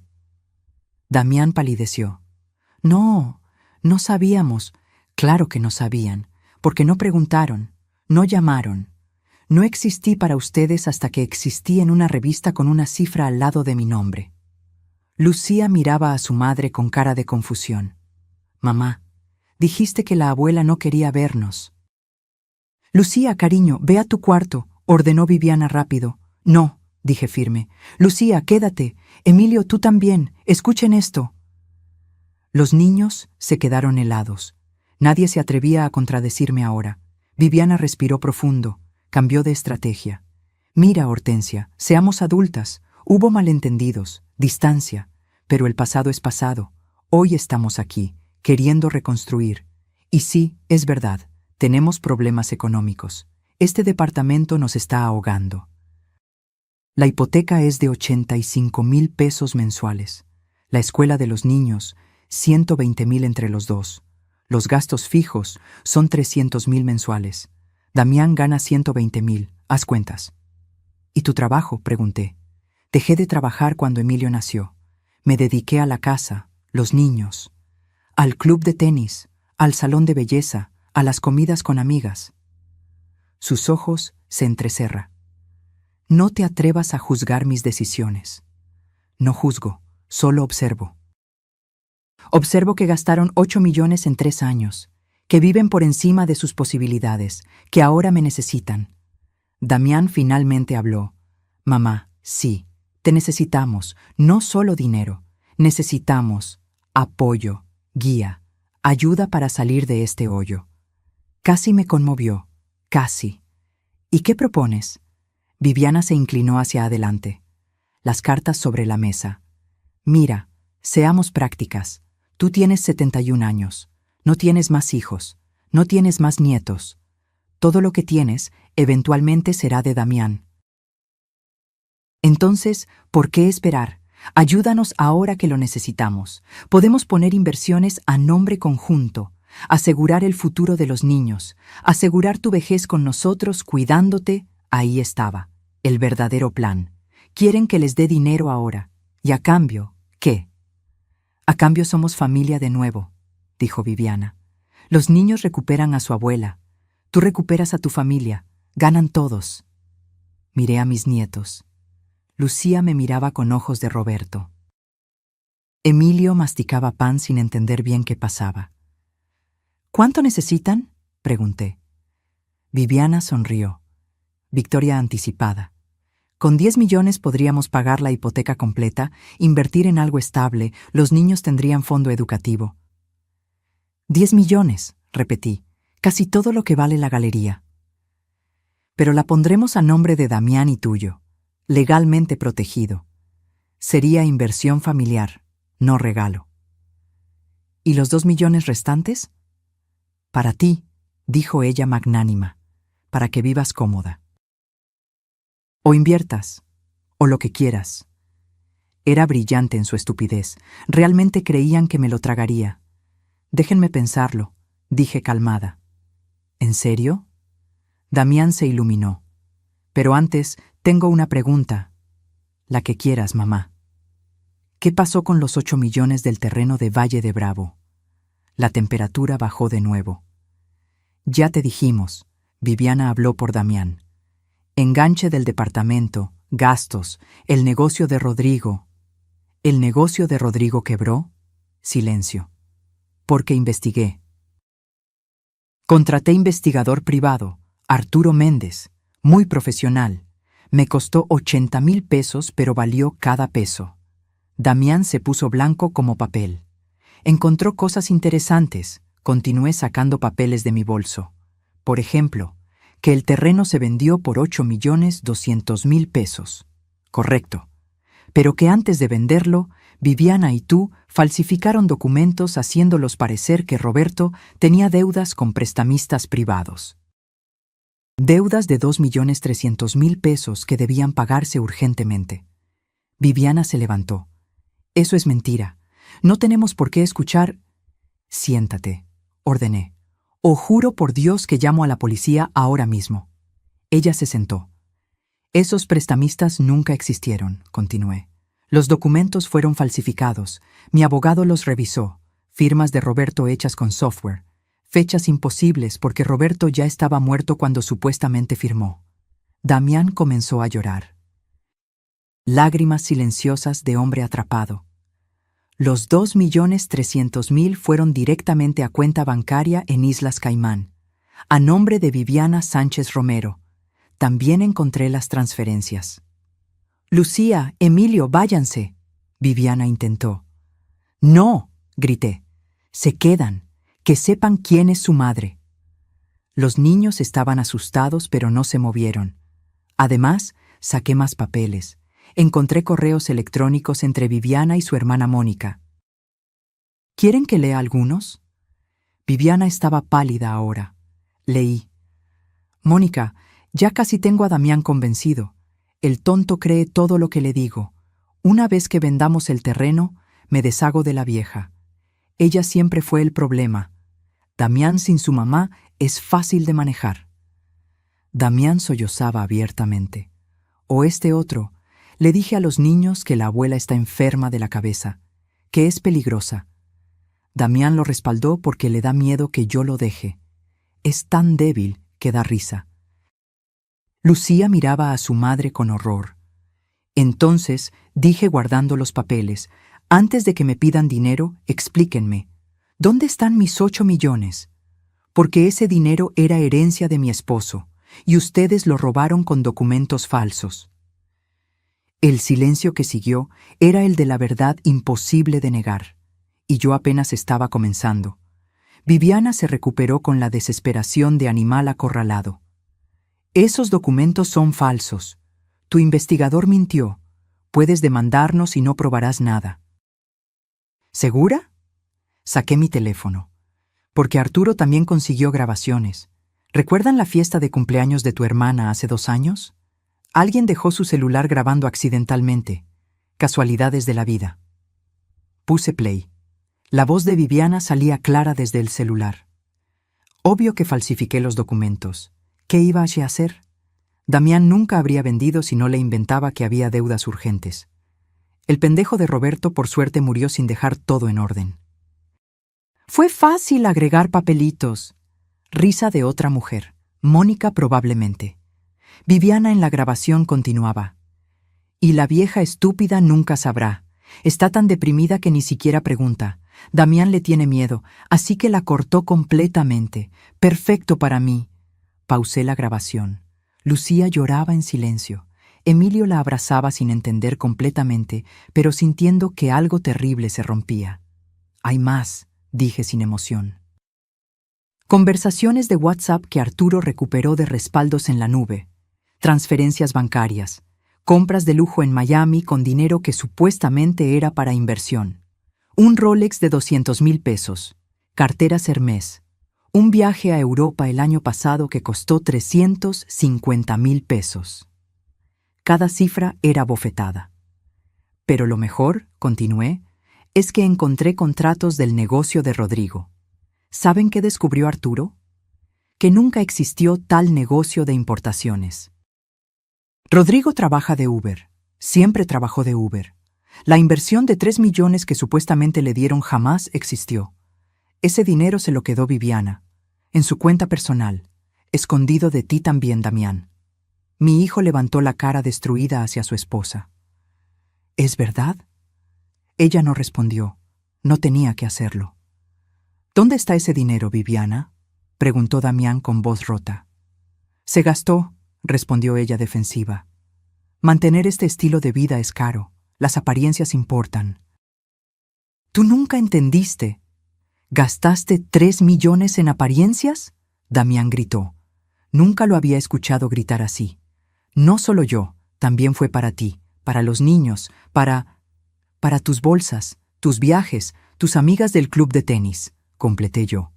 Damián palideció. No, no sabíamos. Claro que no sabían, porque no preguntaron, no llamaron. No existí para ustedes hasta que existí en una revista con una cifra al lado de mi nombre. Lucía miraba a su madre con cara de confusión. Mamá, dijiste que la abuela no quería vernos. Lucía, cariño, ve a tu cuarto, ordenó Viviana rápido. No, dije firme. Lucía, quédate. Emilio, tú también. Escuchen esto. Los niños se quedaron helados. Nadie se atrevía a contradecirme ahora. Viviana respiró profundo, cambió de estrategia. Mira, Hortensia, seamos adultas. Hubo malentendidos, distancia, pero el pasado es pasado. Hoy estamos aquí, queriendo reconstruir. Y sí, es verdad, tenemos problemas económicos. Este departamento nos está ahogando. La hipoteca es de 85,000 pesos mensuales. La escuela de los niños, 120,000 entre los dos. Los gastos fijos son 300,000 mensuales. Damián gana 120,000. Haz cuentas. ¿Y tu trabajo?, pregunté. Dejé de trabajar cuando Emilio nació. Me dediqué a la casa, los niños, al club de tenis, al salón de belleza, a las comidas con amigas. Sus ojos se entrecerran. No te atrevas a juzgar mis decisiones. No juzgo, solo observo. Observo que gastaron 8 millones en 3 años, que viven por encima de sus posibilidades, que ahora me necesitan. Damián finalmente habló. Mamá, sí, te necesitamos, no solo dinero. Necesitamos apoyo, guía, ayuda para salir de este hoyo. Casi me conmovió, casi. ¿Y qué propones? Viviana se inclinó hacia adelante. Las cartas sobre la mesa. Mira, seamos prácticas. Tú tienes 71 años. No tienes más hijos. No tienes más nietos. Todo lo que tienes, eventualmente será de Damián. Entonces, ¿por qué esperar? Ayúdanos ahora que lo necesitamos. Podemos poner inversiones a nombre conjunto, asegurar el futuro de los niños, asegurar tu vejez con nosotros cuidándote. Ahí estaba, el verdadero plan. Quieren que les dé dinero ahora. ¿Y a cambio, qué? A cambio somos familia de nuevo, dijo Viviana. Los niños recuperan a su abuela. Tú recuperas a tu familia. Ganan todos. Miré a mis nietos. Lucía me miraba con ojos de Roberto. Emilio masticaba pan sin entender bien qué pasaba. ¿Cuánto necesitan?, pregunté. Viviana sonrió. Victoria anticipada. Con 10 millones podríamos pagar la hipoteca completa, invertir en algo estable, los niños tendrían fondo educativo. 10 millones, repetí, casi todo lo que vale la galería. pero la pondremos a nombre de Damián y tuyo, legalmente protegido. Sería inversión familiar, no regalo. ¿Y los 2 millones restantes? Para ti, dijo ella magnánima, para que vivas cómoda. O inviertas, o lo que quieras. Era brillante en su estupidez. Realmente creían que me lo tragaría. Déjenme pensarlo, dije calmada. ¿En serio? Damián se iluminó. Pero antes, tengo una pregunta. La que quieras, mamá. ¿Qué pasó con los 8 millones del terreno de Valle de Bravo? La temperatura bajó de nuevo. Ya te dijimos, Viviana habló por Damián. Enganche del departamento, gastos, el negocio de Rodrigo. ¿El negocio de Rodrigo quebró? Silencio. Porque investigué. Contraté investigador privado, Arturo Méndez, muy profesional. Me costó 80,000 pesos, pero valió cada peso. Damián se puso blanco como papel. Encontró cosas interesantes. Continué sacando papeles de mi bolso. Por ejemplo, que el terreno se vendió por 8,200,000 pesos. Correcto. Pero que antes de venderlo, Viviana y tú falsificaron documentos haciéndolos parecer que Roberto tenía deudas con prestamistas privados. Deudas de 2,300,000 pesos que debían pagarse urgentemente. Viviana se levantó. Eso es mentira. No tenemos por qué escuchar. Siéntate, ordené. O juro por Dios que llamo a la policía ahora mismo. Ella se sentó. Esos prestamistas nunca existieron, continué. Los documentos fueron falsificados. Mi abogado los revisó. Firmas de Roberto hechas con software. Fechas imposibles porque Roberto ya estaba muerto cuando supuestamente firmó. Damián comenzó a llorar. Lágrimas silenciosas de hombre atrapado. Los 2,300,000 fueron directamente a cuenta bancaria en Islas Caimán, a nombre de Viviana Sánchez Romero. También encontré las transferencias. Lucía, Emilio, váyanse. Viviana intentó. No, grité. Se quedan. Que sepan quién es su madre. Los niños estaban asustados, pero no se movieron. Además, saqué más papeles. Encontré correos electrónicos entre Viviana y su hermana Mónica. ¿Quieren que lea algunos? Viviana estaba pálida ahora. Leí. Mónica, ya casi tengo a Damián convencido. El tonto cree todo lo que le digo. Una vez que vendamos el terreno, me deshago de la vieja. Ella siempre fue el problema. Damián sin su mamá es fácil de manejar. Damián sollozaba abiertamente. O este otro. Le dije a los niños que la abuela está enferma de la cabeza, que es peligrosa. Damián lo respaldó porque le da miedo que yo lo deje. Es tan débil que da risa. Lucía miraba a su madre con horror. Entonces dije guardando los papeles, antes de que me pidan dinero, explíquenme, ¿dónde están mis 8 millones? Porque ese dinero era herencia de mi esposo, y ustedes lo robaron con documentos falsos. El silencio que siguió era el de la verdad imposible de negar, y yo apenas estaba comenzando. Viviana se recuperó con la desesperación de animal acorralado. Esos documentos son falsos. Tu investigador mintió. Puedes demandarnos y no probarás nada. ¿Segura? Saqué mi teléfono. Porque Arturo también consiguió grabaciones. ¿Recuerdan la fiesta de cumpleaños de tu hermana hace 2 años? Alguien dejó su celular grabando accidentalmente. Casualidades de la vida. Puse play. La voz de Viviana salía clara desde el celular. Obvio que falsifiqué los documentos. ¿Qué iba a hacer? Damián nunca habría vendido si no le inventaba que había deudas urgentes. El pendejo de Roberto por suerte murió sin dejar todo en orden. Fue fácil agregar papelitos. Risa de otra mujer, Mónica probablemente. Viviana en la grabación continuaba. Y la vieja estúpida nunca sabrá. Está tan deprimida que ni siquiera pregunta. Damián le tiene miedo, así que la cortó completamente. Perfecto para mí. Pausé la grabación. Lucía lloraba en silencio. Emilio la abrazaba sin entender completamente, pero sintiendo que algo terrible se rompía. Hay más, dije sin emoción. Conversaciones de WhatsApp que Arturo recuperó de respaldos en la nube. transferencias bancarias, compras de lujo en Miami con dinero que supuestamente era para inversión, un Rolex de 200,000 pesos, carteras Hermès, un viaje a Europa el año pasado que costó 350,000 pesos. Cada cifra era bofetada. Pero lo mejor, continué, es que encontré contratos del negocio de Rodrigo. ¿Saben qué descubrió Arturo? Que nunca existió tal negocio de importaciones. Rodrigo trabaja de Uber, siempre trabajó de Uber. La inversión de 3 millones que supuestamente le dieron jamás existió. Ese dinero se lo quedó Viviana, en su cuenta personal, escondido de ti también, Damián. Mi hijo levantó la cara destruida hacia su esposa. ¿Es verdad? Ella no respondió. No tenía que hacerlo. ¿Dónde está ese dinero, Viviana?, preguntó Damián con voz rota. Se gastó, respondió ella defensiva. Mantener este estilo de vida es caro. Las apariencias importan. ¿Tú nunca entendiste? ¿Gastaste 3 millones en apariencias?, Damián gritó. Nunca lo había escuchado gritar así. No solo yo, también fue para ti, para los niños, para tus bolsas, tus viajes, tus amigas del club de tenis, completé yo.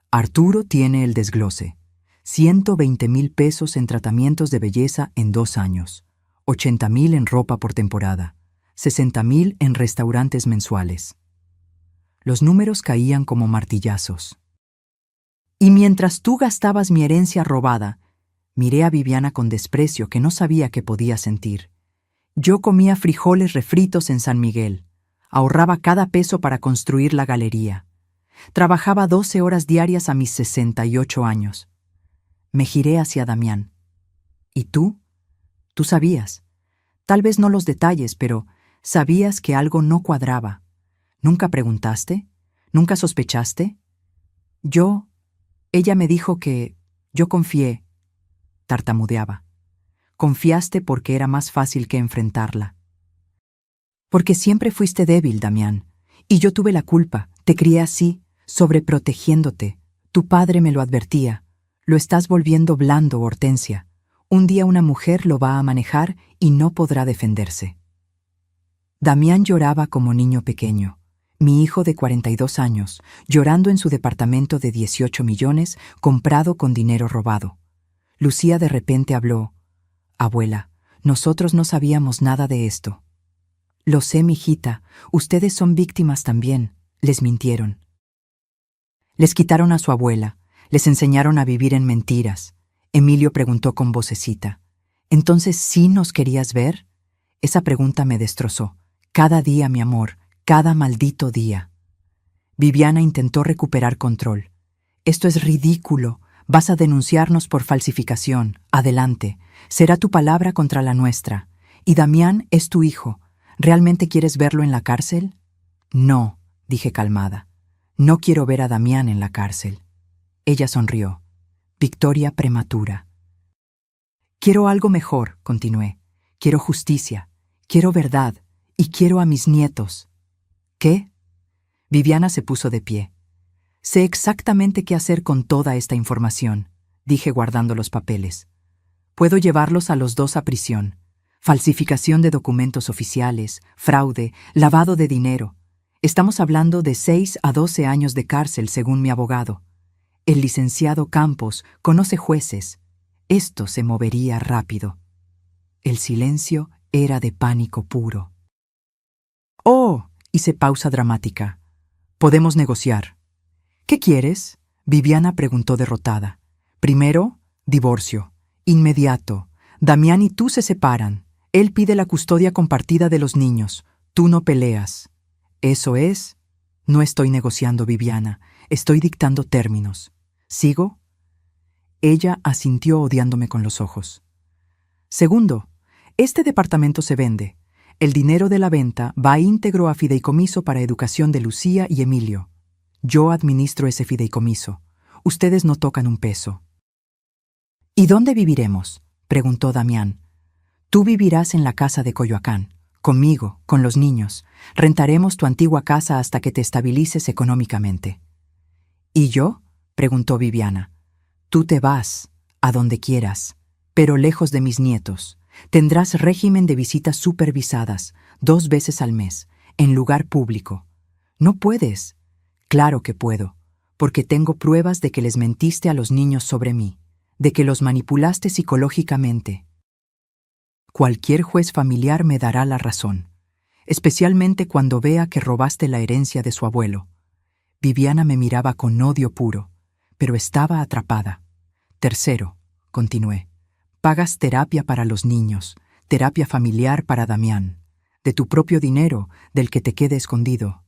Arturo tiene el desglose. 120,000 pesos en tratamientos de belleza en 2 años, 80,000 en ropa por temporada, 60,000 en restaurantes mensuales. Los números caían como martillazos. Y mientras tú gastabas mi herencia robada, miré a Viviana con desprecio que no sabía qué podía sentir. Yo comía frijoles refritos en San Miguel, ahorraba cada peso para construir la galería. Trabajaba 12 horas diarias a mis 68 años. Me giré hacia Damián. ¿Y tú? Tú sabías. Tal vez no los detalles, pero sabías que algo no cuadraba. ¿Nunca preguntaste? ¿Nunca sospechaste? Ella me dijo que yo confié, tartamudeaba. Confiaste porque era más fácil que enfrentarla. Porque siempre fuiste débil, Damián, y yo tuve la culpa, te crié así, sobreprotegiéndote. Tu padre me lo advertía. Lo estás volviendo blando, Hortensia. Un día una mujer lo va a manejar y no podrá defenderse. Damián lloraba como niño pequeño. Mi hijo de 42 años, llorando en su departamento de 18 millones, comprado con dinero robado. Lucía de repente habló. Abuela, nosotros no sabíamos nada de esto. Lo sé, mijita, ustedes son víctimas también. Les mintieron. Les quitaron a su abuela, les enseñaron a vivir en mentiras. Emilio preguntó con vocecita. ¿Entonces sí nos querías ver? Esa pregunta me destrozó. Cada día, mi amor, cada maldito día. Viviana intentó recuperar control. Esto es ridículo. Vas a denunciarnos por falsificación. Adelante. Será tu palabra contra la nuestra. Y Damián es tu hijo. ¿Realmente quieres verlo en la cárcel? No, dije calmada. No quiero ver a Damián en la cárcel. Ella sonrió. Victoria prematura. Quiero algo mejor, continué. Quiero justicia. Quiero verdad. Y quiero a mis nietos. ¿Qué? Viviana se puso de pie. Sé exactamente qué hacer con toda esta información, dije guardando los papeles. Puedo llevarlos a los dos a prisión. Falsificación de documentos oficiales, fraude, lavado de dinero. Estamos hablando de 6 a 12 años de cárcel según mi abogado. El licenciado Campos conoce jueces. Esto se movería rápido. El silencio era de pánico puro. ¡Oh! Hice pausa dramática. Podemos negociar. ¿Qué quieres? Viviana preguntó derrotada. Primero, divorcio. Inmediato. Damián y tú se separan. Él pide la custodia compartida de los niños. Tú no peleas. ¿Eso es? No estoy negociando, Viviana. Estoy dictando términos. ¿Sigo? Ella asintió odiándome con los ojos. Segundo, este departamento se vende. El dinero de la venta va íntegro a fideicomiso para educación de Lucía y Emilio. Yo administro ese fideicomiso. Ustedes no tocan un peso. ¿Y dónde viviremos?, preguntó Damián. Tú vivirás en la casa de Coyoacán, conmigo, con los niños. Rentaremos tu antigua casa hasta que te estabilices económicamente. ¿Y yo?, preguntó Viviana. Tú te vas, a donde quieras. pero lejos de mis nietos. Tendrás régimen de visitas supervisadas, 2 veces al mes, en lugar público. No puedes. Claro que puedo, porque tengo pruebas de que les mentiste a los niños sobre mí, de que los manipulaste psicológicamente. Cualquier juez familiar me dará la razón, especialmente cuando vea que robaste la herencia de su abuelo. Viviana me miraba con odio puro, pero estaba atrapada. Tercero, continué, pagas terapia para los niños, terapia familiar para Damián, de tu propio dinero, del que te quede escondido.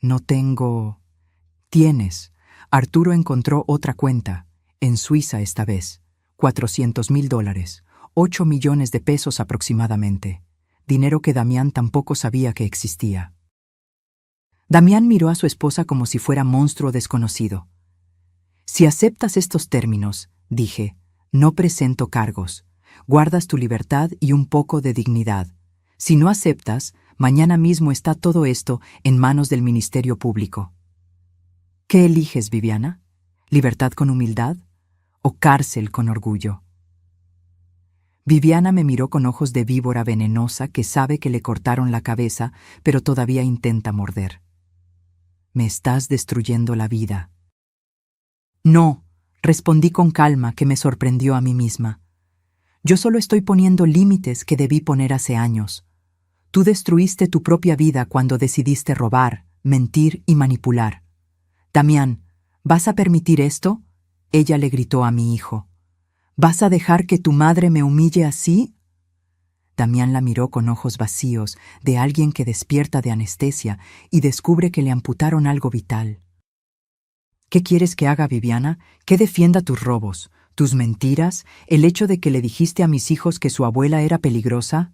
No tengo... Tienes. Arturo encontró otra cuenta, en Suiza esta vez, $400,000, 8 millones de pesos aproximadamente, dinero que Damián tampoco sabía que existía. Damián miró a su esposa como si fuera monstruo desconocido. Si aceptas estos términos, dije, no presento cargos. Guardas tu libertad y un poco de dignidad. Si no aceptas, mañana mismo está todo esto en manos del Ministerio Público. ¿Qué eliges, Viviana? ¿Libertad con humildad o cárcel con orgullo? Viviana me miró con ojos de víbora venenosa que sabe que le cortaron la cabeza, pero todavía intenta morder. Me estás destruyendo la vida. No, respondí con calma, que me sorprendió a mí misma. Yo solo estoy poniendo límites que debí poner hace años. Tú destruiste tu propia vida cuando decidiste robar, mentir y manipular. Damián, ¿vas a permitir esto? Ella le gritó a mi hijo. ¿Vas a dejar que tu madre me humille así? Damián la miró con ojos vacíos de alguien que despierta de anestesia y descubre que le amputaron algo vital. ¿Qué quieres que haga, Viviana? ¿Que defienda tus robos, tus mentiras, el hecho de que le dijiste a mis hijos que su abuela era peligrosa?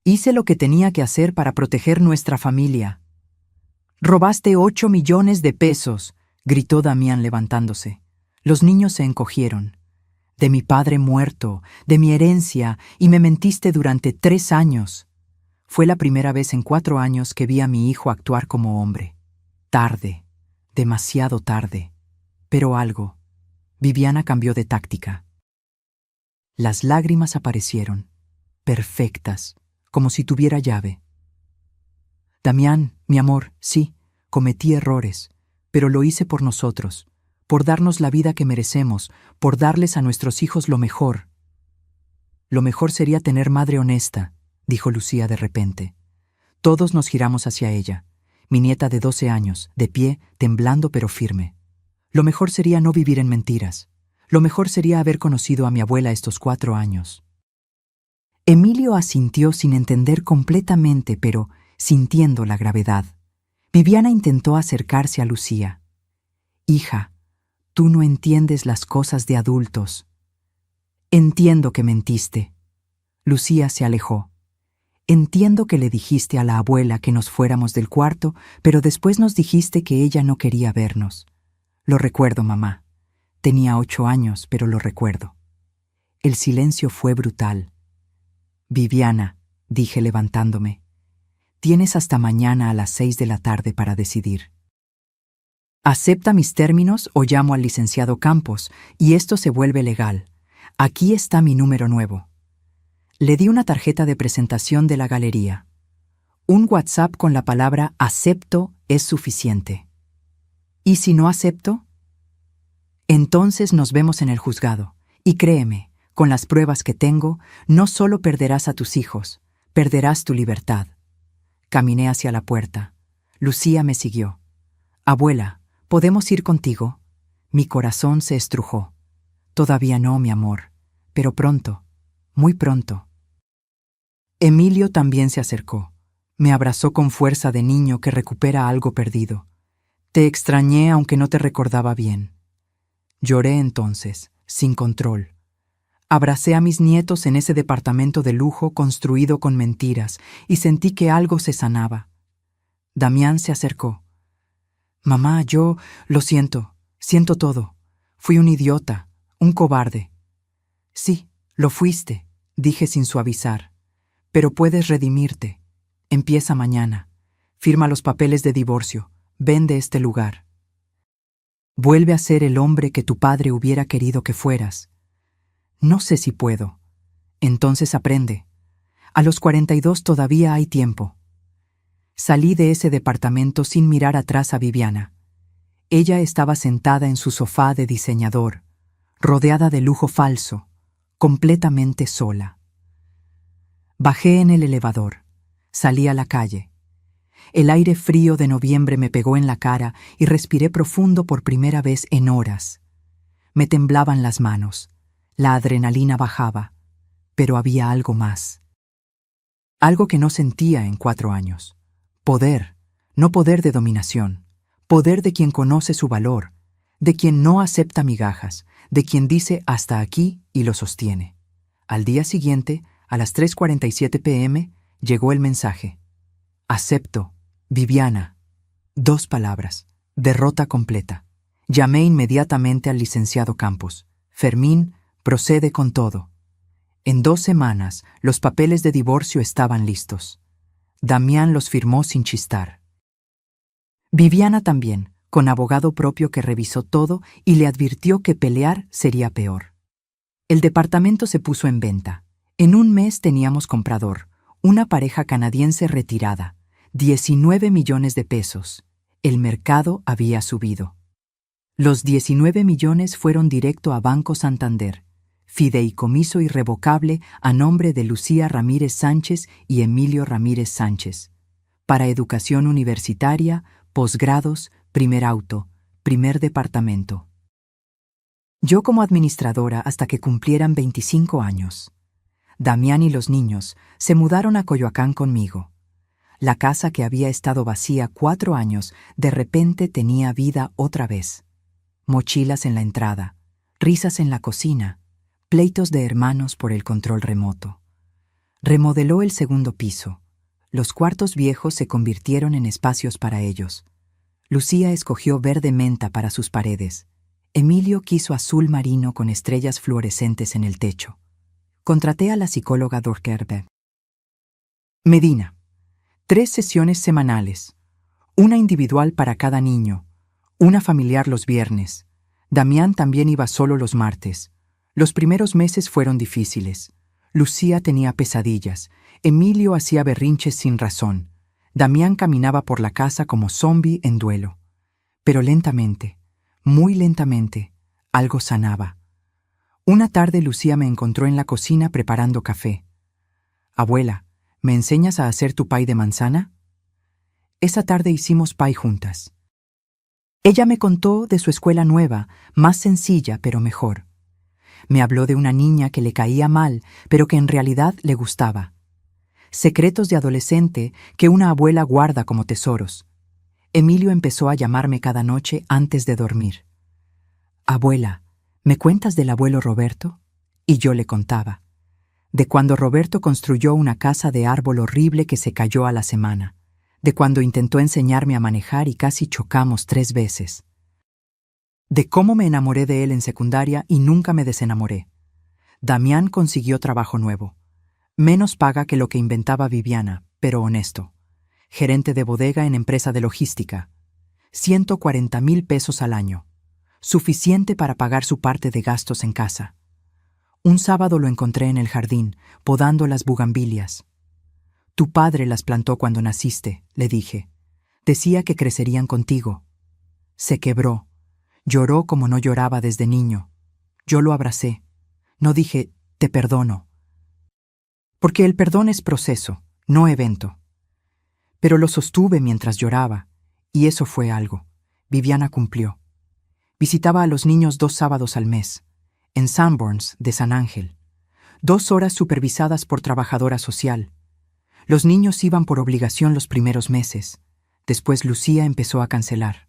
Hice lo que tenía que hacer para proteger nuestra familia. «Robaste 8 millones de pesos», gritó Damián levantándose. Los niños se encogieron. «De mi padre muerto, de mi herencia, y me mentiste durante 3 años». Fue la primera vez en 4 años que vi a mi hijo actuar como hombre. Tarde, demasiado tarde. Pero algo. Viviana cambió de táctica. Las lágrimas aparecieron, perfectas, como si tuviera llave. Damián, mi amor, sí, cometí errores, pero lo hice por nosotros, por darnos la vida que merecemos, por darles a nuestros hijos lo mejor. Lo mejor sería tener madre honesta, dijo Lucía de repente. Todos nos giramos hacia ella, mi nieta de 12 años, de pie, temblando pero firme. Lo mejor sería no vivir en mentiras. Lo mejor sería haber conocido a mi abuela estos 4 años. Emilio asintió sin entender completamente, pero sintiendo la gravedad. Viviana intentó acercarse a Lucía. «Hija, tú no entiendes las cosas de adultos». «Entiendo que mentiste». Lucía se alejó. «Entiendo que le dijiste a la abuela que nos fuéramos del cuarto, pero después nos dijiste que ella no quería vernos». «Lo recuerdo, mamá. Tenía 8 años, pero lo recuerdo». El silencio fue brutal. «Viviana», dije levantándome, «tienes hasta mañana a las 6 de la tarde para decidir. Acepta mis términos o llamo al licenciado Campos, y esto se vuelve legal. Aquí está mi número nuevo». Le di una tarjeta de presentación de la galería. Un WhatsApp con la palabra «acepto» es suficiente. ¿Y si no acepto? Entonces nos vemos en el juzgado, y créeme, con las pruebas que tengo, no solo perderás a tus hijos, perderás tu libertad. Caminé hacia la puerta. Lucía me siguió. «Abuela, ¿podemos ir contigo?» Mi corazón se estrujó. «Todavía no, mi amor, pero pronto, muy pronto». Emilio también se acercó. Me abrazó con fuerza de niño que recupera algo perdido. «Te extrañé aunque no te recordaba bien». Lloré entonces, sin control. Abracé a mis nietos en ese departamento de lujo construido con mentiras y sentí que algo se sanaba. Damián se acercó. «Mamá, lo siento todo. Fui un idiota, un cobarde». «Sí, lo fuiste», dije sin suavizar. «Pero puedes redimirte. Empieza mañana. Firma los papeles de divorcio. Vende este lugar. Vuelve a ser el hombre que tu padre hubiera querido que fueras». No sé si puedo. Entonces aprende. A los 42 todavía hay tiempo. Salí de ese departamento sin mirar atrás a Viviana. Ella estaba sentada en su sofá de diseñador, rodeada de lujo falso, completamente sola. Bajé en el elevador. Salí a la calle. El aire frío de noviembre me pegó en la cara y respiré profundo por primera vez en horas. Me temblaban las manos. La adrenalina bajaba. Pero había algo más. Algo que no sentía en 4 años. Poder, no poder de dominación. Poder de quien conoce su valor, de quien no acepta migajas, de quien dice hasta aquí y lo sostiene. Al día siguiente, a las 3:47 p.m., llegó el mensaje. Acepto, Viviana. 2 palabras. Derrota completa. Llamé inmediatamente al licenciado Campos. Fermín, procede con todo. En 2 semanas, los papeles de divorcio estaban listos. Damián los firmó sin chistar. Viviana también, con abogado propio que revisó todo y le advirtió que pelear sería peor. El departamento se puso en venta. En 1 mes teníamos comprador, una pareja canadiense retirada, 19 millones de pesos. El mercado había subido. Los 19 millones fueron directo a Banco Santander, fideicomiso irrevocable a nombre de Lucía Ramírez Sánchez y Emilio Ramírez Sánchez, para educación universitaria, posgrados, primer auto, primer departamento. Yo como administradora hasta que cumplieran 25 años. Damián y los niños se mudaron a Coyoacán conmigo. La casa que había estado vacía 4 años de repente tenía vida otra vez. Mochilas en la entrada, risas en la cocina, pleitos de hermanos por el control remoto. Remodeló el 2º piso. Los cuartos viejos se convirtieron en espacios para ellos. Lucía escogió verde menta para sus paredes. Emilio quiso azul marino con estrellas fluorescentes en el techo. Contraté a la psicóloga Dorkerbe. Medina. 3 sesiones semanales. Una individual para cada niño. Una familiar los viernes. Damián también iba solo los martes. Los primeros meses fueron difíciles. Lucía tenía pesadillas. Emilio hacía berrinches sin razón. Damián caminaba por la casa como zombi en duelo. Pero lentamente, muy lentamente, algo sanaba. Una tarde Lucía me encontró en la cocina preparando café. «Abuela, ¿me enseñas a hacer tu pay de manzana?» Esa tarde hicimos pay juntas. Ella me contó de su escuela nueva, más sencilla pero mejor. Me habló de una niña que le caía mal, pero que en realidad le gustaba. Secretos de adolescente que una abuela guarda como tesoros. Emilio empezó a llamarme cada noche antes de dormir. «Abuela, ¿me cuentas del abuelo Roberto?» Y yo le contaba. De cuando Roberto construyó una casa de árbol horrible que se cayó a la semana. De cuando intentó enseñarme a manejar y casi chocamos 3 veces. De cómo me enamoré de él en secundaria y nunca me desenamoré. Damián consiguió trabajo nuevo. Menos paga que lo que inventaba Viviana, pero honesto. Gerente de bodega en empresa de logística. 140,000 pesos al año. Suficiente para pagar su parte de gastos en casa. Un sábado lo encontré en el jardín, podando las bugambilias. «Tu padre las plantó cuando naciste», le dije. «Decía que crecerían contigo». Se quebró. Lloró como no lloraba desde niño. Yo lo abracé. No dije, «te perdono». Porque el perdón es proceso, no evento. Pero lo sostuve mientras lloraba, y eso fue algo. Viviana cumplió. Visitaba a los niños 2 sábados al mes, en Sanborns de San Ángel. 2 horas supervisadas por trabajadora social. Los niños iban por obligación los primeros meses. Después Lucía empezó a cancelar.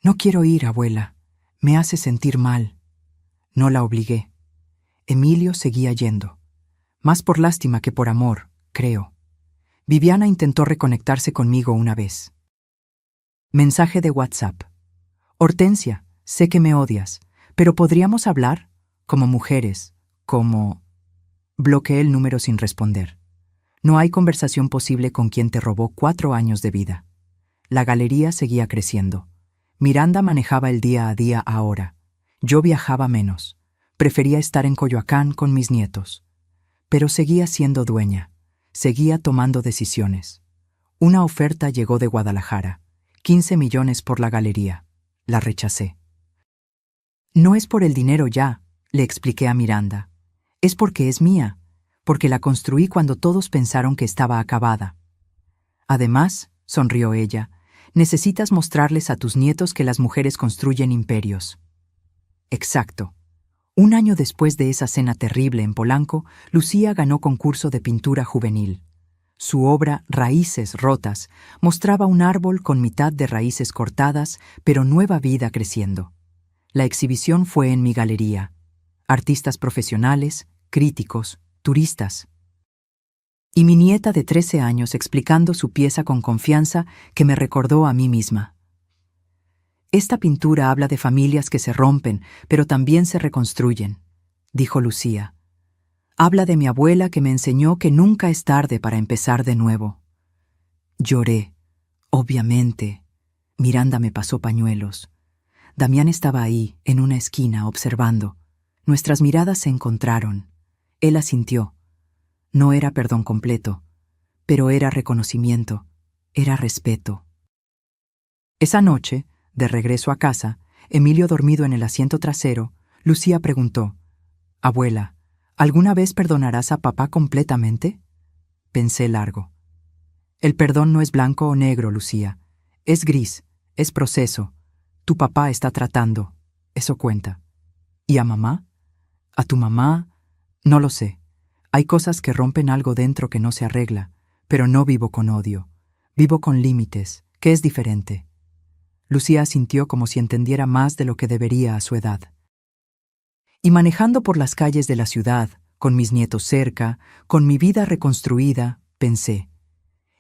«No quiero ir, abuela. Me hace sentir mal». No la obligué. Emilio seguía yendo. Más por lástima que por amor, creo. Viviana intentó reconectarse conmigo una vez. Mensaje de WhatsApp. «Hortensia, sé que me odias, pero ¿podríamos hablar? Como mujeres, como...». Bloqueé el número sin responder. No hay conversación posible con quien te robó 4 años de vida. La galería seguía creciendo. Miranda manejaba el día a día ahora. Yo viajaba menos. Prefería estar en Coyoacán con mis nietos. Pero seguía siendo dueña. Seguía tomando decisiones. Una oferta llegó de Guadalajara. 15 millones por la galería. La rechacé. No es por el dinero ya, le expliqué a Miranda. Es porque es mía, porque la construí cuando todos pensaron que estaba acabada. Además, sonrió ella, necesitas mostrarles a tus nietos que las mujeres construyen imperios. Exacto. Un año después de esa cena terrible en Polanco, Lucía ganó concurso de pintura juvenil. Su obra, Raíces rotas, mostraba un árbol con mitad de raíces cortadas, pero nueva vida creciendo. La exhibición fue en mi galería. Artistas profesionales, críticos, turistas. Y mi nieta de 13 años explicando su pieza con confianza que me recordó a mí misma. Esta pintura habla de familias que se rompen, pero también se reconstruyen, dijo Lucía. Habla de mi abuela que me enseñó que nunca es tarde para empezar de nuevo. Lloré, obviamente. Miranda me pasó pañuelos. Damián estaba ahí, en una esquina, observando. Nuestras miradas se encontraron. Él asintió. No era perdón completo, pero era reconocimiento, era respeto. Esa noche, de regreso a casa, Emilio dormido en el asiento trasero, Lucía preguntó, «Abuela, ¿alguna vez perdonarás a papá completamente?» Pensé largo. El perdón no es blanco o negro, Lucía. Es gris, es proceso. Tu papá está tratando. Eso cuenta. ¿Y a mamá? ¿A tu mamá? No lo sé. Hay cosas que rompen algo dentro que no se arregla, pero no vivo con odio. Vivo con límites, que es diferente. Lucía asintió como si entendiera más de lo que debería a su edad. Y manejando por las calles de la ciudad, con mis nietos cerca, con mi vida reconstruida, pensé,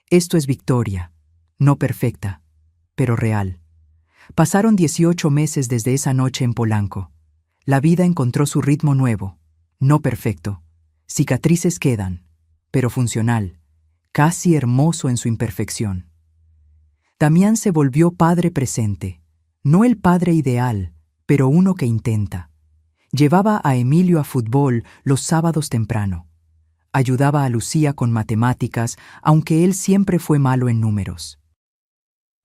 esto es victoria, no perfecta, pero real. Pasaron 18 meses desde esa noche en Polanco. La vida encontró su ritmo nuevo, no perfecto. Cicatrices quedan, pero funcional, casi hermoso en su imperfección. Damián se volvió padre presente, no el padre ideal, pero uno que intenta. Llevaba a Emilio a fútbol los sábados temprano. Ayudaba a Lucía con matemáticas, aunque él siempre fue malo en números.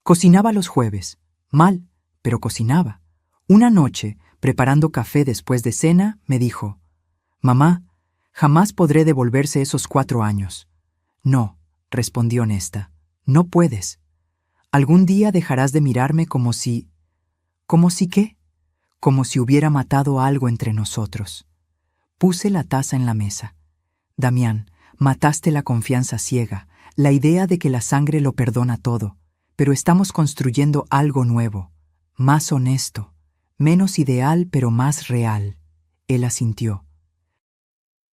Cocinaba los jueves, mal, pero cocinaba. Una noche, preparando café después de cena, me dijo, «Mamá, jamás podré devolverse esos 4 años». «No», respondí honesta, «no puedes. Algún día dejarás de mirarme como si... ¿Como si qué? Como si hubiera matado algo entre nosotros». Puse la taza en la mesa. «Damián, mataste la confianza ciega, la idea de que la sangre lo perdona todo, pero estamos construyendo algo nuevo, más honesto, menos ideal pero más real». Él asintió.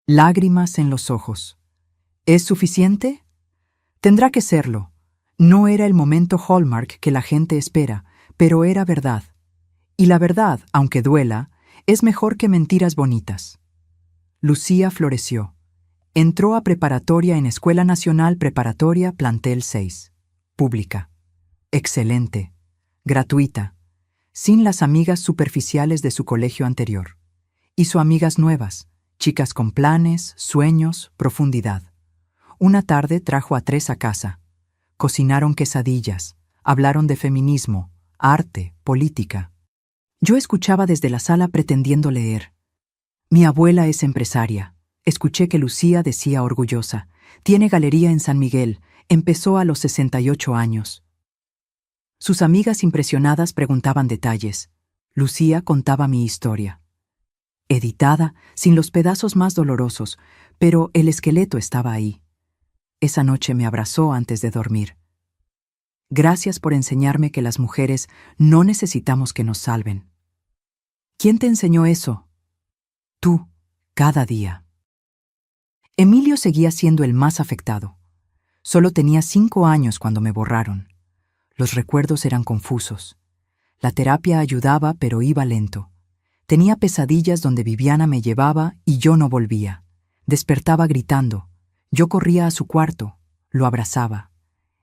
Lágrimas en los ojos. ¿Es suficiente? Tendrá que serlo. No era el momento Hallmark que la gente espera, pero era verdad. Y la verdad, aunque duela, es mejor que mentiras bonitas. Lucía floreció. Entró a preparatoria en Escuela Nacional Preparatoria Plantel 6. Pública. Excelente. Gratuita. Sin las amigas superficiales de su colegio anterior. Hizo amigas nuevas. Chicas con planes, sueños, profundidad. Una tarde trajo a 3 a casa. Cocinaron quesadillas, hablaron de feminismo, arte, política. Yo escuchaba desde la sala pretendiendo leer. Mi abuela es empresaria. Escuché que Lucía decía orgullosa. Tiene galería en San Miguel. Empezó a los 68 años. Sus amigas impresionadas preguntaban detalles. Lucía contaba mi historia. Editada, sin los pedazos más dolorosos, pero el esqueleto estaba ahí. Esa noche me abrazó antes de dormir. Gracias por enseñarme que las mujeres no necesitamos que nos salven. ¿Quién te enseñó eso? Tú, cada día. Emilio seguía siendo el más afectado. Solo tenía 5 años cuando me borraron. Los recuerdos eran confusos. La terapia ayudaba, pero iba lento. Tenía pesadillas donde Viviana me llevaba y yo no volvía. Despertaba gritando. Yo corría a su cuarto, lo abrazaba.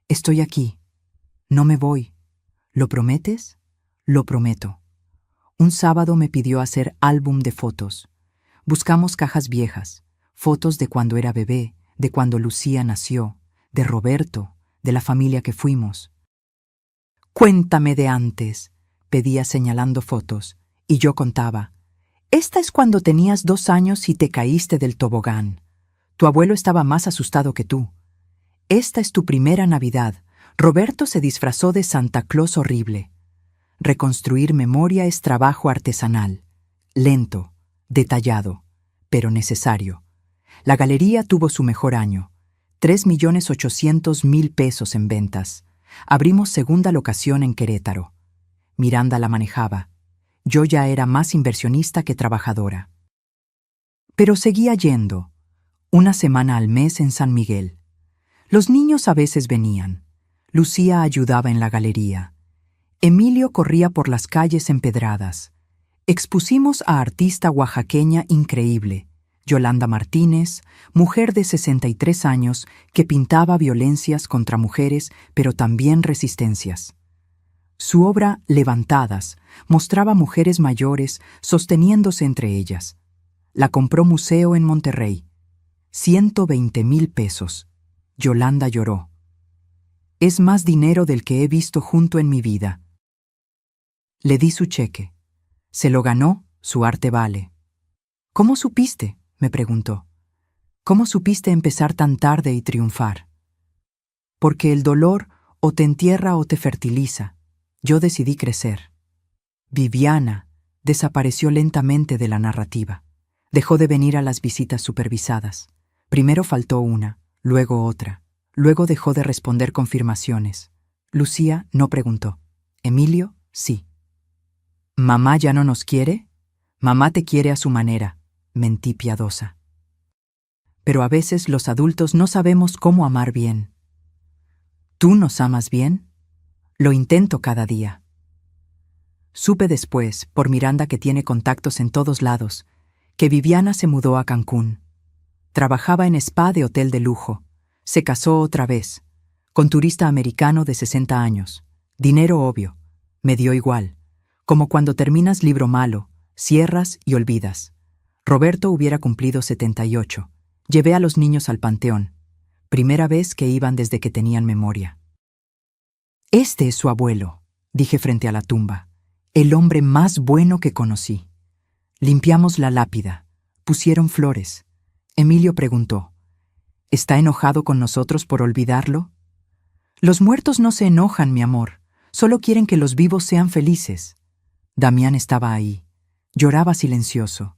Estoy aquí. No me voy. ¿Lo prometes? Lo prometo. Un sábado me pidió hacer álbum de fotos. Buscamos cajas viejas, fotos de cuando era bebé, de cuando Lucía nació, de Roberto, de la familia que fuimos. «Cuéntame de antes», pedía señalando fotos, y yo contaba. «Esta es cuando tenías 2 años y te caíste del tobogán. Tu abuelo estaba más asustado que tú. Esta es tu primera Navidad. Roberto se disfrazó de Santa Claus horrible». Reconstruir memoria es trabajo artesanal, lento, detallado, pero necesario. La galería tuvo su mejor año, 3.800.000 pesos en ventas. Abrimos segunda locación en Querétaro. Miranda la manejaba. Yo ya era más inversionista que trabajadora. Pero seguía yendo, una semana al mes en San Miguel. Los niños a veces venían. Lucía ayudaba en la galería. Emilio corría por las calles empedradas. Expusimos a artista oaxaqueña increíble, Yolanda Martínez, mujer de 63 años que pintaba violencias contra mujeres, pero también resistencias. Su obra, Levantadas, mostraba mujeres mayores sosteniéndose entre ellas. La compró Museo en Monterrey. 120,000 pesos. Yolanda lloró. «Es más dinero del que he visto junto en mi vida». Le di su cheque. Se lo ganó, su arte vale. «¿Cómo supiste?», me preguntó. «¿Cómo supiste empezar tan tarde y triunfar?». «Porque el dolor o te entierra o te fertiliza. Yo decidí crecer». Viviana desapareció lentamente de la narrativa. Dejó de venir a las visitas supervisadas. Primero faltó una, luego otra. Luego dejó de responder confirmaciones. Lucía no preguntó. Emilio, sí. «¿Mamá ya no nos quiere?». «Mamá te quiere a su manera», mentí piadosa. Pero a veces los adultos no sabemos cómo amar bien. ¿Tú nos amas bien? Lo intento cada día. Supe después, por Miranda que tiene contactos en todos lados, que Viviana se mudó a Cancún. Trabajaba en spa de hotel de lujo. Se casó otra vez, con turista americano de 60 años. Dinero obvio. Me dio igual. Como cuando terminas libro malo, cierras y olvidas. Roberto hubiera cumplido 78. Llevé a los niños al panteón. Primera vez que iban desde que tenían memoria. «Este es su abuelo», dije frente a la tumba. «El hombre más bueno que conocí». Limpiamos la lápida. Pusieron flores. Emilio preguntó. ¿Está enojado con nosotros por olvidarlo? Los muertos no se enojan, mi amor. Solo quieren que los vivos sean felices. Damián estaba ahí. Lloraba silencioso.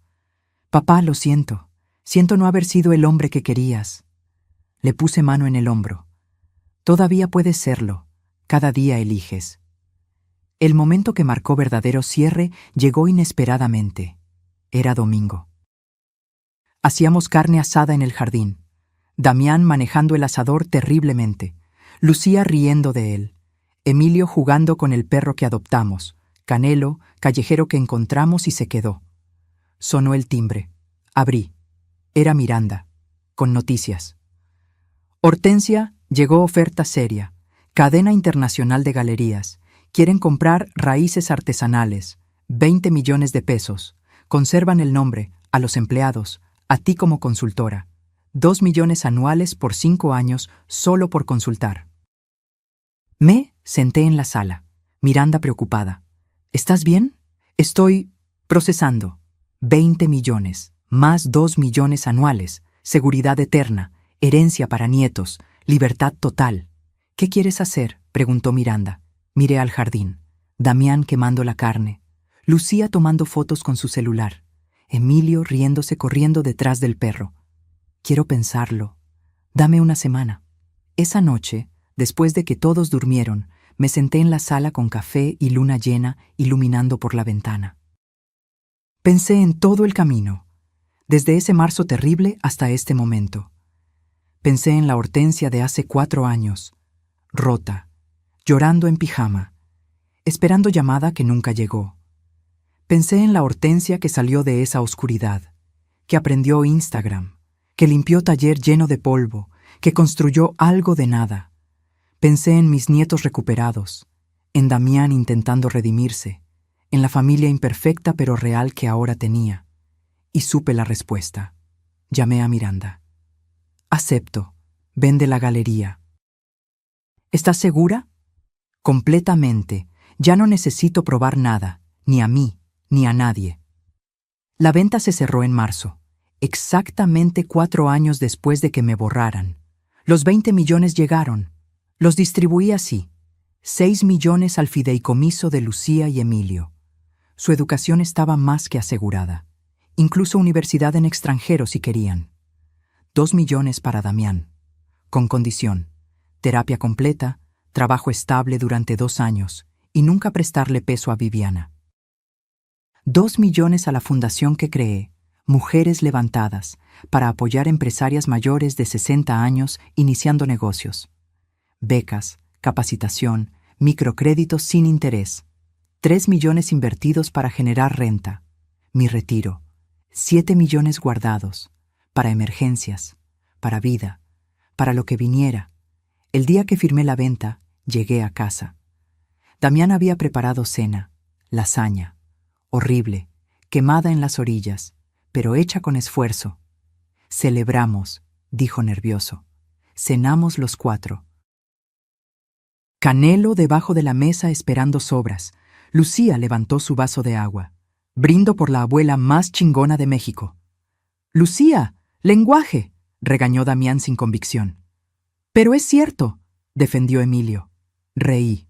«Papá, lo siento. Siento no haber sido el hombre que querías». Le puse mano en el hombro. «Todavía puedes serlo. Cada día eliges». El momento que marcó verdadero cierre llegó inesperadamente. Era domingo. Hacíamos carne asada en el jardín. Damián manejando el asador terriblemente. Lucía riendo de él. Emilio jugando con el perro que adoptamos. Canelo, callejero que encontramos y se quedó. Sonó el timbre. Abrí. Era Miranda, con noticias. «Hortensia, llegó oferta seria. Cadena internacional de galerías. Quieren comprar raíces artesanales. 20 millones de pesos. Conservan el nombre, a los empleados, a ti como consultora. 2 millones anuales por 5 años solo por consultar». Me senté en la sala. Miranda preocupada. «¿Estás bien?». «Estoy procesando. 20 millones, más 2 millones anuales, seguridad eterna, herencia para nietos, libertad total». «¿Qué quieres hacer?», preguntó Miranda. Miré al jardín. Damián quemando la carne. Lucía tomando fotos con su celular. Emilio riéndose corriendo detrás del perro. «Quiero pensarlo. Dame una semana». Esa noche, después de que todos durmieron, me senté en la sala con café y luna llena iluminando por la ventana. Pensé en todo el camino, desde ese marzo terrible hasta este momento. Pensé en la Hortensia de hace 4 años, rota, llorando en pijama, esperando llamada que nunca llegó. Pensé en la Hortensia que salió de esa oscuridad, que aprendió Instagram, que limpió taller lleno de polvo, que construyó algo de nada. Pensé en mis nietos recuperados, en Damián intentando redimirse, en la familia imperfecta pero real que ahora tenía, Y supe la respuesta. Llamé a Miranda. Acepto. Vende la galería. ¿Estás segura? Completamente. Ya no necesito probar nada, ni a mí, ni a nadie. La venta se cerró en marzo, exactamente 4 años después de que me borraran. Los 20 millones llegaron. Los distribuí así. 6 millones al fideicomiso de Lucía y Emilio. Su educación estaba más que asegurada. Incluso universidad en extranjero si querían. 2 millones para Damián. Con condición: terapia completa, trabajo estable durante 2 años y nunca prestarle peso a Viviana. 2 millones a la fundación que creé, Mujeres Levantadas, para apoyar empresarias mayores de 60 años iniciando negocios. Becas, capacitación, microcréditos sin interés. 3 millones invertidos para generar renta. Mi retiro. 7 millones guardados, para emergencias, para vida, para lo que viniera. El día que firmé la venta, llegué a casa. Damián había preparado cena, lasaña, horrible, quemada en las orillas, pero hecha con esfuerzo. Celebramos, dijo nervioso. Cenamos los 4. Canelo debajo de la mesa esperando sobras. Lucía levantó su vaso de agua. Brindo por la abuela más chingona de México. Lucía, lenguaje, regañó Damián sin convicción. Pero es cierto, defendió Emilio. Reí,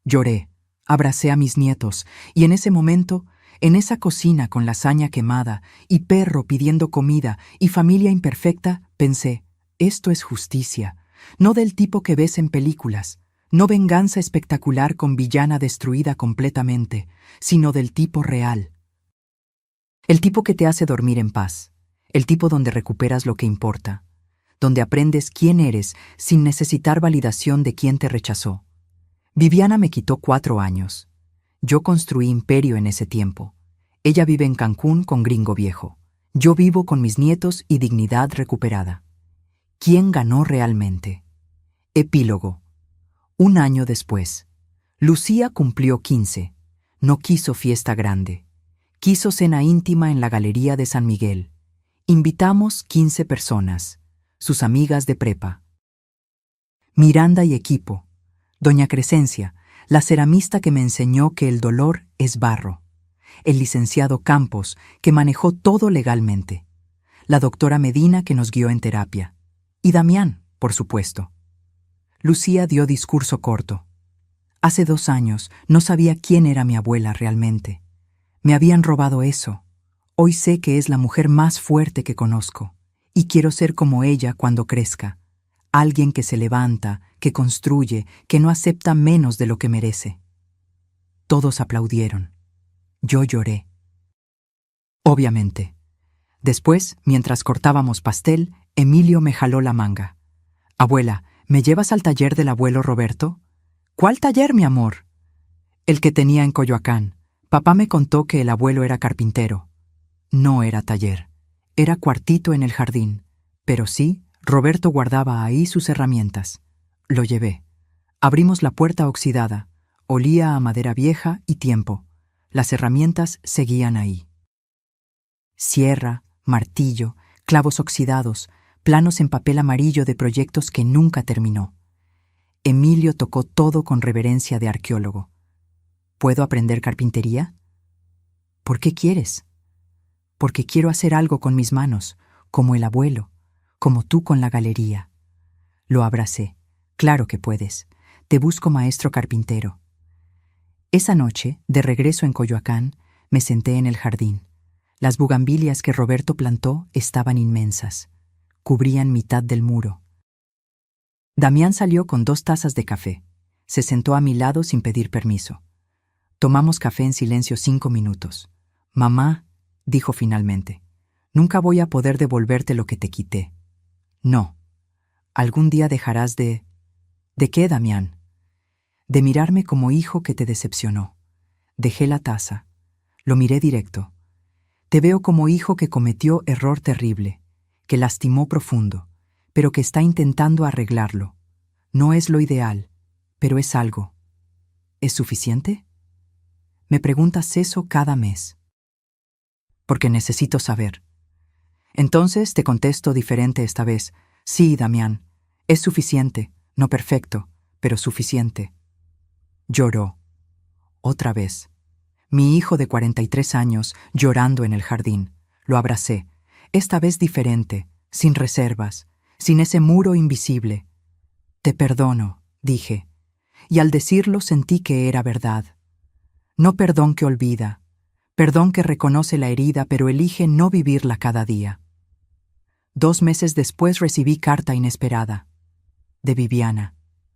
lloré, abracé a mis nietos, y en ese momento, en esa cocina con lasaña quemada, y perro pidiendo comida, y familia imperfecta, pensé, esto es justicia, no del tipo que ves en películas, no venganza espectacular con villana destruida completamente, sino del tipo real. El tipo que te hace dormir en paz, el tipo donde recuperas lo que importa, donde aprendes quién eres sin necesitar validación de quien te rechazó. Viviana me quitó 4 años. Yo construí imperio en ese tiempo. Ella vive en Cancún con Gringo Viejo. Yo vivo con mis nietos y dignidad recuperada. ¿Quién ganó realmente? Epílogo. 1 año después. Lucía cumplió 15. No quiso fiesta grande. Quiso cena íntima en la Galería de San Miguel. Invitamos 15 personas, sus amigas de prepa. Miranda y equipo. Doña Crescencia, la ceramista que me enseñó que el dolor es barro. El licenciado Campos, que manejó todo legalmente. La doctora Medina, que nos guió en terapia. Y Damián, por supuesto. Lucía dio discurso corto. Hace 2 años no sabía quién era mi abuela realmente. Me habían robado eso. Hoy sé que es la mujer más fuerte que conozco, y quiero ser como ella cuando crezca. Alguien que se levanta, que construye, que no acepta menos de lo que merece. Todos aplaudieron. Yo lloré. Obviamente. Después, mientras cortábamos pastel, Emilio me jaló la manga. Abuela, ¿me llevas al taller del abuelo Roberto? ¿Cuál taller, mi amor? El que tenía en Coyoacán. Papá me contó que el abuelo era carpintero. No era taller. Era cuartito en el jardín. Pero sí, Roberto guardaba ahí sus herramientas. Lo llevé. Abrimos la puerta oxidada. Olía a madera vieja y tiempo. Las herramientas seguían ahí. Sierra, martillo, clavos oxidados, planos en papel amarillo de proyectos que nunca terminó. Emilio tocó todo con reverencia de arqueólogo. ¿Puedo aprender carpintería? ¿Por qué quieres? Porque quiero hacer algo con mis manos, como el abuelo, como tú con la galería. Lo abracé. Claro que puedes. Te busco maestro carpintero. Esa noche, de regreso en Coyoacán, me senté en el jardín. Las bugambilias que Roberto plantó estaban inmensas. Cubrían mitad del muro. Damián salió con 2 tazas de café. Se sentó a mi lado sin pedir permiso. Tomamos café en silencio 5 minutos. Mamá, dijo finalmente, nunca voy a poder devolverte lo que te quité. No. Algún día dejarás de... ¿De qué, Damián? De mirarme como hijo que te decepcionó. Dejé la taza. Lo miré directo. Te veo como hijo que cometió error terrible, que lastimó profundo, pero que está intentando arreglarlo. No es lo ideal, pero es algo. ¿Es suficiente? Me preguntas eso cada mes. porque necesito saber. Entonces te contesto diferente esta vez. Sí, Damián, es suficiente, no perfecto, pero suficiente. Lloró. Otra vez. Mi hijo de 43 años llorando en el jardín. Lo abracé, esta vez diferente, sin reservas, sin ese muro invisible. Te perdono, dije, y al decirlo sentí que era verdad. No perdón que olvida, perdón que reconoce la herida pero elige no vivirla cada día. 2 meses después recibí carta inesperada, de Viviana,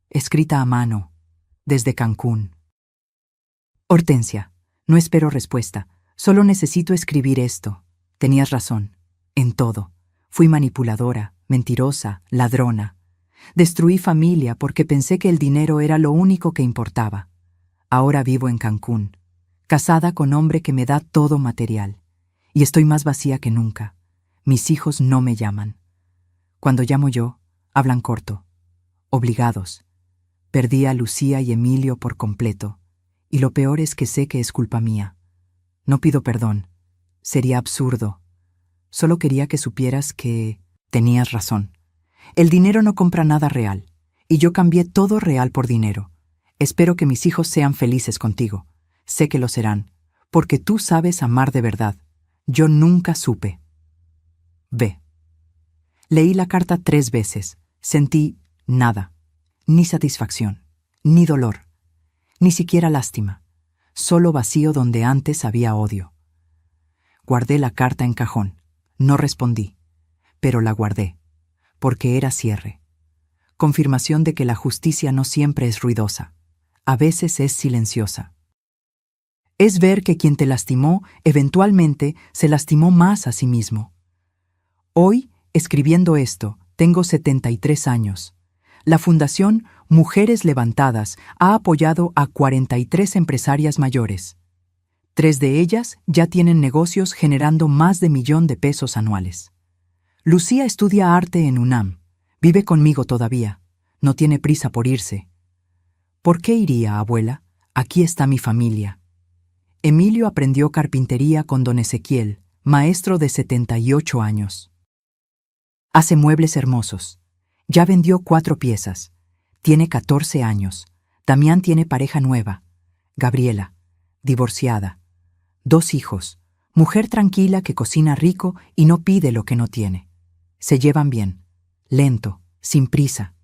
escrita a mano, desde Cancún. Hortensia, no espero respuesta, solo necesito escribir esto. Tenías razón, en todo. Fui manipuladora, mentirosa, ladrona. Destruí familia porque pensé que el dinero era lo único que importaba. Ahora vivo en Cancún, casada con hombre que me da todo material. Y estoy más vacía que nunca. Mis hijos no me llaman. Cuando llamo yo, hablan corto. Obligados. Perdí a Lucía y Emilio por completo. Y lo peor es que sé que es culpa mía. No pido perdón. Sería absurdo. Solo quería que supieras que tenías razón. El dinero no compra nada real. Y yo cambié todo real por dinero. Espero que mis hijos sean felices contigo. Sé que lo serán. Porque tú sabes amar de verdad. Yo nunca supe. B. Leí la carta 3 veces. Sentí nada. Ni satisfacción. Ni dolor. Ni siquiera lástima. Solo vacío donde antes había odio. Guardé la carta en cajón. No respondí. Pero la guardé. Porque era cierre. Confirmación de que la justicia no siempre es ruidosa. A veces es silenciosa. Es ver que quien te lastimó, eventualmente, se lastimó más a sí mismo. Hoy, escribiendo esto, tengo 73 años. La Fundación Mujeres Levantadas ha apoyado a 43 empresarias mayores. 3 de ellas ya tienen negocios generando más de $1.000.000 anuales. Lucía estudia arte en UNAM. Vive conmigo todavía. No tiene prisa por irse. ¿Por qué iría, abuela? Aquí está mi familia. Emilio aprendió carpintería con don Ezequiel, maestro de 78 años. Hace muebles hermosos. Ya vendió 4 piezas. Tiene 14 años. Damián tiene pareja nueva. Gabriela, divorciada. 2 hijos. Mujer tranquila que cocina rico y no pide lo que no tiene. Se llevan bien. Lento, sin prisa.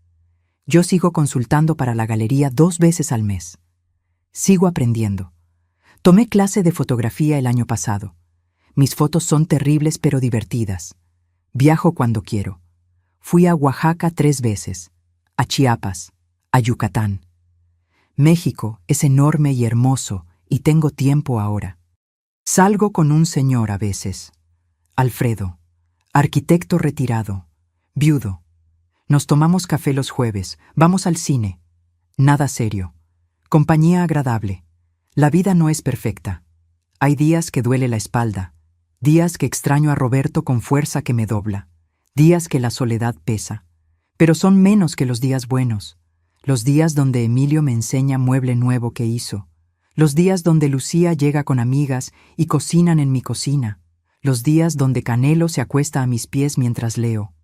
Yo sigo consultando para la galería 2 veces al mes. Sigo aprendiendo. Tomé clase de fotografía el año pasado. Mis fotos son terribles pero divertidas. Viajo cuando quiero. Fui a Oaxaca 3 veces, a Chiapas, a Yucatán. México es enorme y hermoso y tengo tiempo ahora. Salgo con un señor a veces. Alfredo, arquitecto retirado, viudo. Nos tomamos café los jueves, vamos al cine. Nada serio. Compañía agradable. La vida no es perfecta. Hay días que duele la espalda. Días que extraño a Roberto con fuerza que me dobla. Días que la soledad pesa. Pero son menos que los días buenos. Los días donde Emilio me enseña mueble nuevo que hizo. Los días donde Lucía llega con amigas y cocinan en mi cocina. Los días donde Canelo se acuesta a mis pies mientras leo.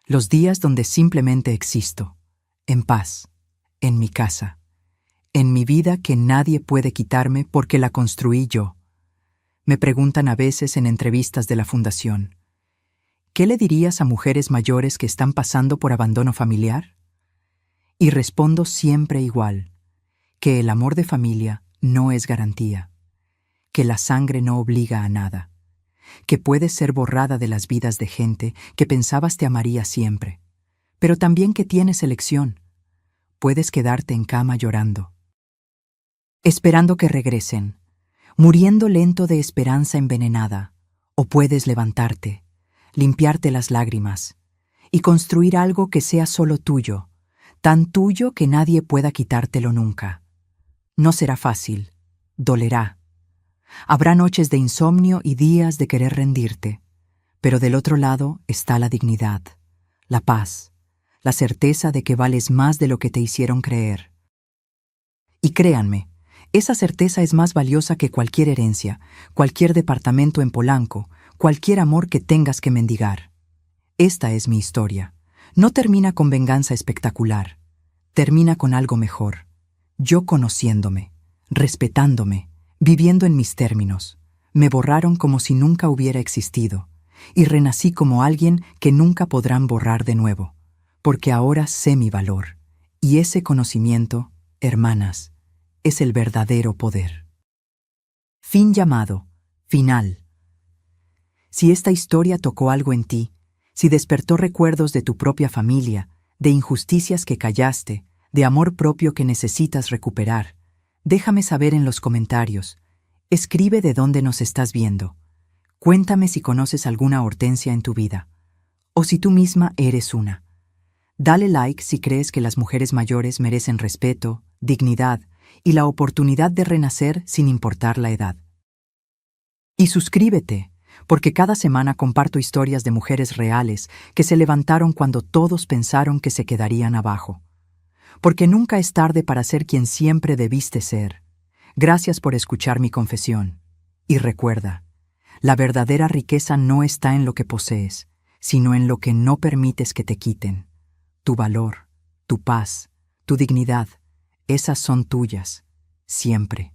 Los días donde simplemente existo. En paz. En mi casa. En mi vida que nadie puede quitarme porque la construí yo. Me preguntan a veces en entrevistas de la Fundación, ¿qué le dirías a mujeres mayores que están pasando por abandono familiar? Y respondo siempre igual, que el amor de familia no es garantía, que la sangre no obliga a nada, que puedes ser borrada de las vidas de gente que pensabas te amaría siempre, pero también que tienes elección. Puedes quedarte en cama llorando, esperando que regresen, muriendo lento de esperanza envenenada, o puedes levantarte, limpiarte las lágrimas y construir algo que sea solo tuyo, tan tuyo que nadie pueda quitártelo nunca. No será fácil, dolerá. Habrá noches de insomnio y días de querer rendirte, pero del otro lado está la dignidad, la paz, la certeza de que vales más de lo que te hicieron creer. Y créanme, Esa certeza es más valiosa que cualquier herencia, cualquier departamento en Polanco, cualquier amor que tengas que mendigar. Esta es mi historia. No termina con venganza espectacular. Termina con algo mejor. Yo conociéndome, respetándome, viviendo en mis términos. Me borraron como si nunca hubiera existido, y renací como alguien que nunca podrán borrar de nuevo, porque ahora sé mi valor, y ese conocimiento, hermanas, es el verdadero poder. Fin llamado, final. Si esta historia tocó algo en ti, si despertó recuerdos de tu propia familia, de injusticias que callaste, de amor propio que necesitas recuperar, déjame saber en los comentarios. Escribe de dónde nos estás viendo. Cuéntame si conoces alguna Hortensia en tu vida, o si tú misma eres una. Dale like si crees que las mujeres mayores merecen respeto, dignidad y la oportunidad de renacer sin importar la edad. Y suscríbete, porque cada semana comparto historias de mujeres reales que se levantaron cuando todos pensaron que se quedarían abajo. Porque nunca es tarde para ser quien siempre debiste ser. Gracias por escuchar mi confesión. Y recuerda, la verdadera riqueza no está en lo que posees, sino en lo que no permites que te quiten. Tu valor, tu paz, tu dignidad, esas son tuyas, siempre.